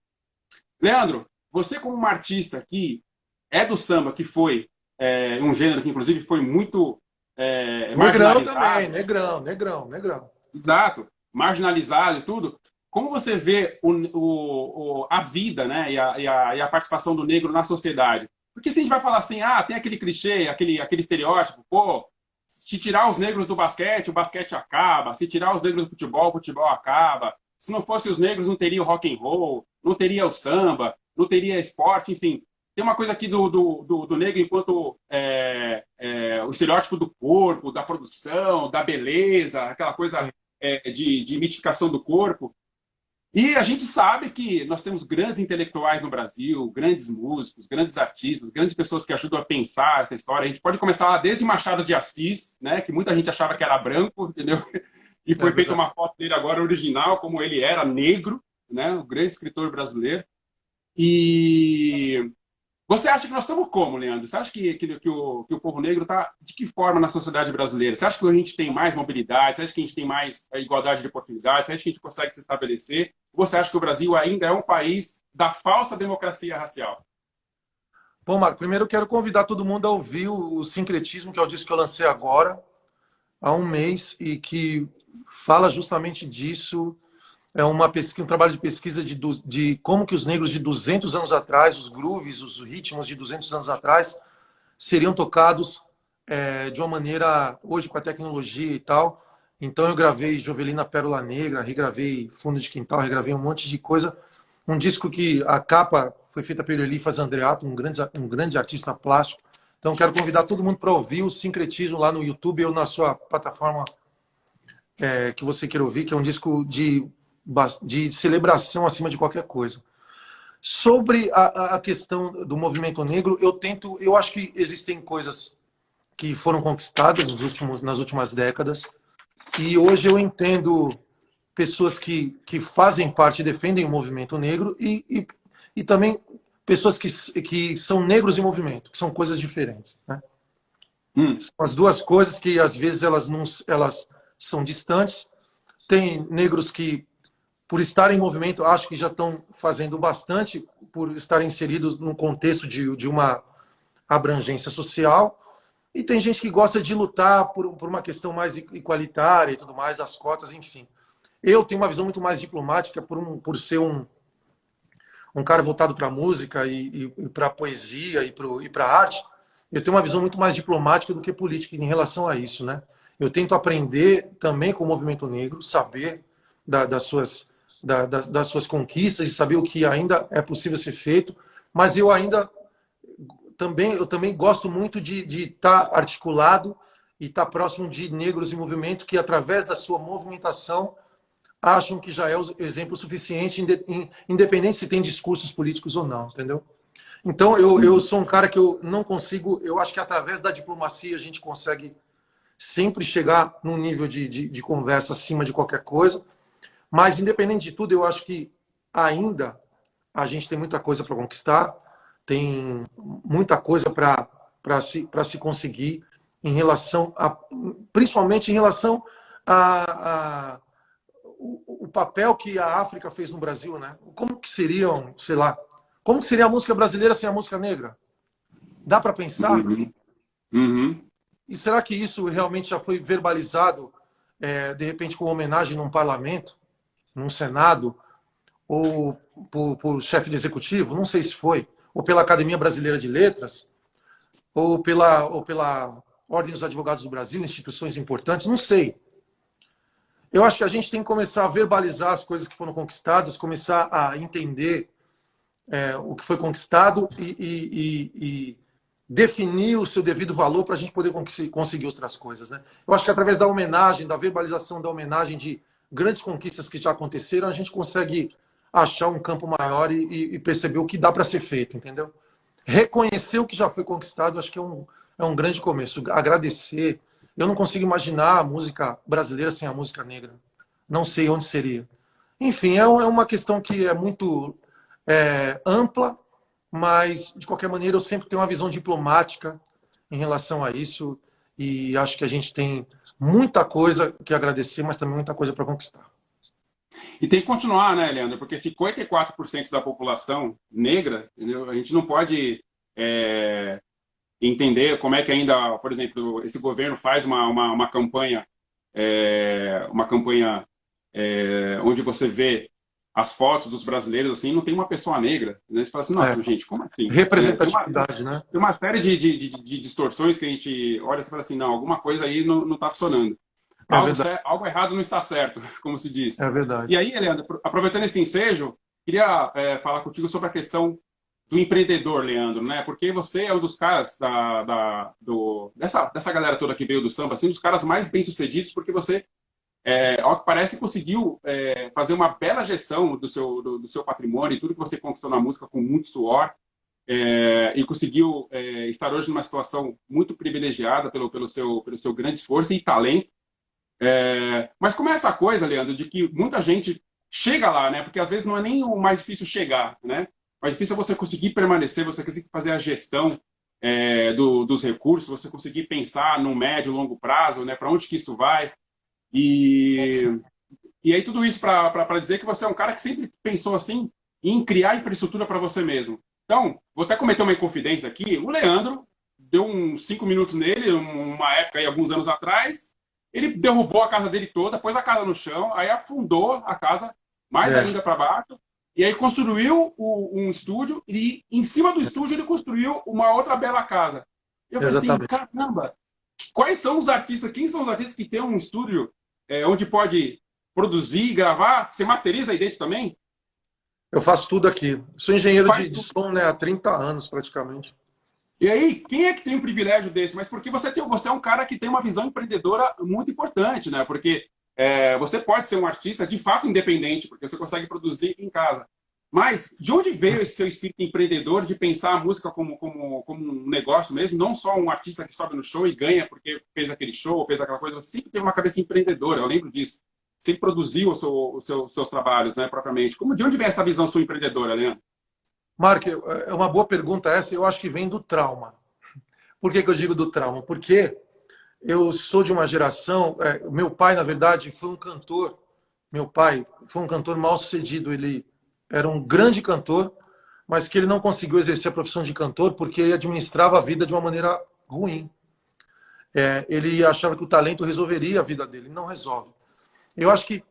Leandro, você como um artista que é do samba, que foi um gênero que inclusive foi muito Negrão também, marginalizado, negrão, negrão, negrão. exato, marginalizado e tudo, como você vê a vida, né, e a participação do negro na sociedade? Porque se a gente vai falar assim, tem aquele clichê, aquele estereótipo, pô, se tirar os negros do basquete, o basquete acaba, se tirar os negros do futebol, o futebol acaba, se não fosse os negros não teria o rock and roll, não teria o samba, não teria esporte, enfim. Tem uma coisa aqui do negro enquanto o estereótipo do corpo, da produção, da beleza, aquela coisa Sim. de mitificação do corpo. E a gente sabe que nós temos grandes intelectuais no Brasil, grandes músicos, grandes artistas, grandes pessoas que ajudam a pensar essa história. A gente pode começar lá desde Machado de Assis, né, que muita gente achava que era branco, entendeu? E É foi feita verdade. uma foto dele agora original, como ele era negro, né, um grande escritor brasileiro. E você acha que nós estamos como, Leandro? Você acha que o povo negro está de que forma na sociedade brasileira? Você acha que a gente tem mais mobilidade? Você acha que a gente tem mais igualdade de oportunidades? Você acha que a gente consegue se estabelecer? Ou você acha que o Brasil ainda é um país da falsa democracia racial? Bom, Marco, primeiro eu quero convidar todo mundo a ouvir o Sincretismo, que é o disco que eu lancei agora, há um mês, e que fala justamente disso. É uma pesquisa, um trabalho de pesquisa de como que os negros de 200 anos atrás, os grooves, os ritmos de 200 anos atrás, seriam tocados de uma maneira, hoje com a tecnologia e tal. Então eu gravei Jovelina Pérola Negra, regravei Fundo de Quintal, regravei um monte de coisa. Um disco que a capa foi feita pelo Elifas Andreato, um grande artista plástico. Então quero convidar todo mundo para ouvir o Sincretismo lá no YouTube ou na sua plataforma que você queira ouvir, que é um disco de celebração acima de qualquer coisa. Sobre a questão do movimento negro, eu acho que existem coisas que foram conquistadas nas últimas décadas, e hoje eu entendo pessoas que fazem parte e defendem o movimento negro e também pessoas que são negros em movimento, que são coisas diferentes, né? Hum, São as duas coisas que às vezes elas são distantes. Tem negros que, por estarem em movimento, acho que já estão fazendo bastante, por estarem inseridos num contexto de uma abrangência social. E tem gente que gosta de lutar por uma questão mais igualitária e tudo mais, as cotas, enfim. Eu tenho uma visão muito mais diplomática por ser um cara voltado para a música e para a poesia e para a arte. Eu tenho uma visão muito mais diplomática do que política em relação a isso, né? Eu tento aprender também com o movimento negro, saber das suas conquistas e saber o que ainda é possível ser feito, mas eu também gosto muito de estar articulado e estar próximo de negros em movimento que, através da sua movimentação, acham que já é o exemplo suficiente, independente se tem discursos políticos ou não, entendeu? Então, eu sou um cara que eu não consigo, eu acho que através da diplomacia a gente consegue sempre chegar num nível de conversa acima de qualquer coisa, mas, independente de tudo, eu acho que ainda a gente tem muita coisa para conquistar, tem muita coisa para se conseguir em relação a, principalmente em relação a o papel que a África fez no Brasil, né? Como que seriam, sei lá, como que seria a música brasileira sem a música negra? Dá para pensar? uhum, uhum. E será que isso realmente já foi verbalizado, de repente, com homenagem num parlamento, num Senado, ou por chefe de executivo? Não sei se foi. Ou pela Academia Brasileira de Letras, ou pela Ordem dos Advogados do Brasil, instituições importantes, não sei. Eu acho que a gente tem que começar a verbalizar as coisas que foram conquistadas, começar a entender o que foi conquistado e definir o seu devido valor para a gente poder conseguir outras coisas, né? Eu acho que através da homenagem, da verbalização da homenagem de grandes conquistas que já aconteceram, a gente consegue achar um campo maior e perceber o que dá para ser feito, entendeu? Reconhecer o que já foi conquistado, acho que é um grande começo. Agradecer. Eu não consigo imaginar a música brasileira sem a música negra. Não sei onde seria. Enfim, é uma questão que é muito ampla, mas, de qualquer maneira, eu sempre tenho uma visão diplomática em relação a isso e acho que a gente tem muita coisa que agradecer, mas também muita coisa para conquistar. E tem que continuar, né, Leandro? Porque 54% da população negra, entendeu? A gente não pode entender como é que ainda, por exemplo, esse governo faz uma campanha, onde você vê as fotos dos brasileiros, assim, não tem uma pessoa negra. Né? Você fala assim, nossa, gente, como assim? Representatividade, né? Tem uma série de distorções que a gente olha e fala assim, não, alguma coisa aí não está funcionando. É verdade. Algo errado não está certo, como se diz. É verdade. E aí, Leandro, aproveitando esse ensejo, queria falar contigo sobre a questão do empreendedor, Leandro, né? Porque você é um dos caras dessa galera toda que veio do samba, assim, um dos caras mais bem-sucedidos, porque você, ao que parece, conseguiu fazer uma bela gestão do seu patrimônio e tudo que você conquistou na música com muito suor, e conseguiu estar hoje numa situação muito privilegiada pelo seu grande esforço e talento. Mas como é essa coisa, Leandro, de que muita gente chega lá, né? Porque às vezes não é nem o mais difícil chegar, né? O mais difícil é você conseguir permanecer, você conseguir fazer a gestão dos recursos, você conseguir pensar no médio e longo prazo, né? Para onde que isso vai. E aí tudo isso para dizer que você é um cara que sempre pensou assim em criar infraestrutura para você mesmo. Então, vou até cometer uma inconfidência aqui. O Leandro deu uns 5 minutos nele, uma época aí, alguns anos atrás. Ele derrubou a casa dele toda, pôs a casa no chão, aí afundou a casa mais ainda para baixo, e aí construiu um estúdio, e em cima do estúdio ele construiu uma outra bela casa. Eu falei assim, caramba, quem são os artistas que têm um estúdio onde pode produzir, gravar? Você materializa aí dentro também? Eu faço tudo aqui. Sou engenheiro de som, né, há 30 anos praticamente. E aí, quem é que tem um privilégio desse? Mas porque você é um cara que tem uma visão empreendedora muito importante, né? Porque você pode ser um artista de fato independente, porque você consegue produzir em casa. Mas de onde veio esse seu espírito empreendedor de pensar a música como um negócio mesmo? Não só um artista que sobe no show e ganha porque fez aquele show, fez aquela coisa. Você sempre teve uma cabeça empreendedora, eu lembro disso. Sempre produziu os seus trabalhos, né, propriamente. De onde vem essa visão sua empreendedora, Leandro? Mark, é uma boa pergunta essa, eu acho que vem do trauma. Por que eu digo do trauma? Porque eu sou de uma geração... meu pai, na verdade, foi um cantor. Meu pai foi um cantor mal sucedido. Ele era um grande cantor, mas que ele não conseguiu exercer a profissão de cantor porque ele administrava a vida de uma maneira ruim. Ele achava que o talento resolveria a vida dele. Não resolve. Eu acho que,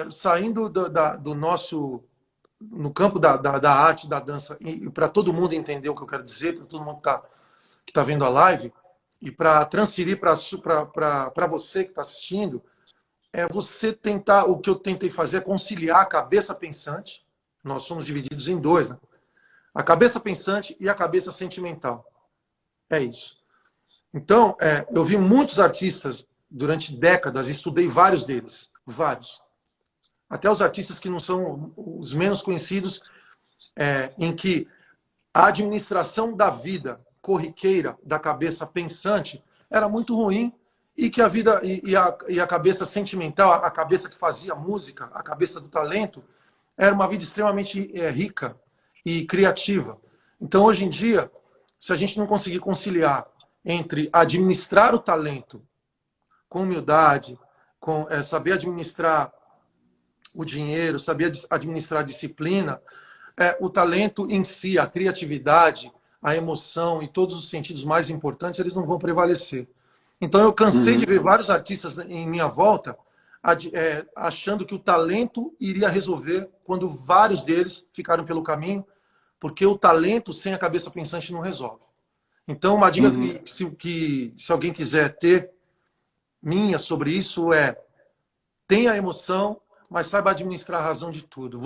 saindo do nosso... no campo da arte, da dança, e para todo mundo entender o que eu quero dizer, para todo mundo que está vendo a live, e para transferir para você que está assistindo, você tentar, o que eu tentei fazer é conciliar a cabeça pensante, nós somos divididos em dois, né? A cabeça pensante e a cabeça sentimental. É isso. Então, eu vi muitos artistas durante décadas, estudei vários deles, vários. Até os artistas que não são os menos conhecidos, em que a administração da vida corriqueira, da cabeça pensante, era muito ruim e que a vida e a cabeça sentimental, a cabeça que fazia música, a cabeça do talento, era uma vida extremamente rica e criativa. Então, hoje em dia, se a gente não conseguir conciliar entre administrar o talento com humildade, com saber administrar o dinheiro, saber administrar a disciplina, o talento em si, a criatividade, a emoção e todos os sentidos mais importantes, eles não vão prevalecer. Então eu cansei de ver vários artistas em minha volta achando que o talento iria resolver quando vários deles ficaram pelo caminho, porque o talento sem a cabeça pensante não resolve. Então uma dica que se alguém quiser ter minha sobre isso tenha emoção, mas saiba administrar a razão de tudo.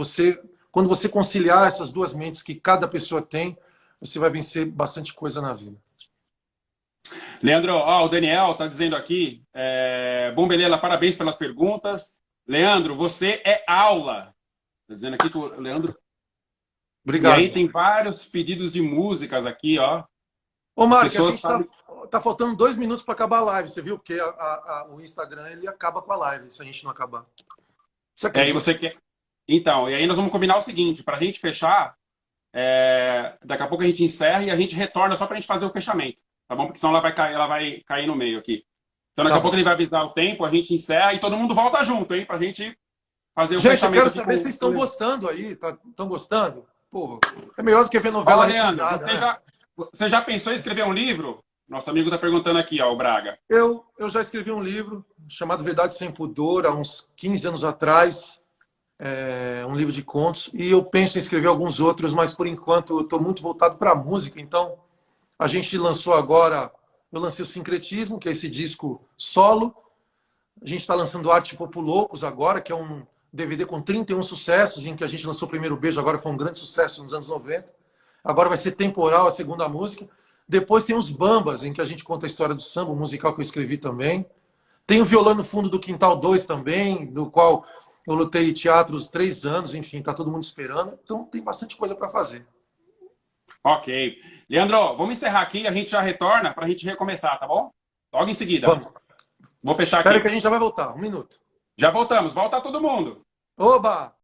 Quando você conciliar essas duas mentes que cada pessoa tem, você vai vencer bastante coisa na vida. Leandro, ó, o Daniel está dizendo aqui, bom, Belela, parabéns pelas perguntas. Leandro, você é aula. Está dizendo aqui que o Leandro... Obrigado. E aí tem vários pedidos de músicas aqui, ó. Ô, Marco, a gente sabem... tá faltando 2 minutos para acabar a live, você viu? Porque o Instagram ele acaba com a live, se a gente não acabar. Você acredita? Você quer... Então, e aí nós vamos combinar o seguinte, para a gente fechar, daqui a pouco a gente encerra e a gente retorna só para a gente fazer o fechamento, tá bom? Porque senão ela vai cair no meio aqui. Então daqui a pouco ele vai avisar o tempo, a gente encerra e todo mundo volta junto, hein? Pra gente fazer o fechamento. Eu quero saber se vocês estão gostando aí, estão gostando? Pô, é melhor do que ver novela reprisada, né? Você já pensou em escrever um livro? Nosso amigo está perguntando aqui, ó, o Braga. Eu já escrevi um livro chamado Verdade Sem Pudor, há uns 15 anos atrás. Um livro de contos. E eu penso em escrever alguns outros, mas por enquanto eu estou muito voltado para a música. Então, a gente lançou agora... Eu lancei o Sincretismo, que é esse disco solo. A gente está lançando Arte Populocos agora, que é um DVD com 31 sucessos, em que a gente lançou o Primeiro Beijo, agora foi um grande sucesso nos anos 90. Agora vai ser Temporal, a segunda música. Depois tem os Bambas, em que a gente conta a história do samba, um musical que eu escrevi também. Tem o Violão no Fundo do Quintal 2 também, do qual eu lutei teatro os 3 anos, enfim, tá todo mundo esperando. Então tem bastante coisa para fazer. Ok. Leandro, vamos encerrar aqui e a gente já retorna para a gente recomeçar, tá bom? Logo em seguida. Vamos. Vou fechar aqui. Espera que a gente já vai voltar, 1 minuto. Já voltamos. Volta todo mundo. Oba!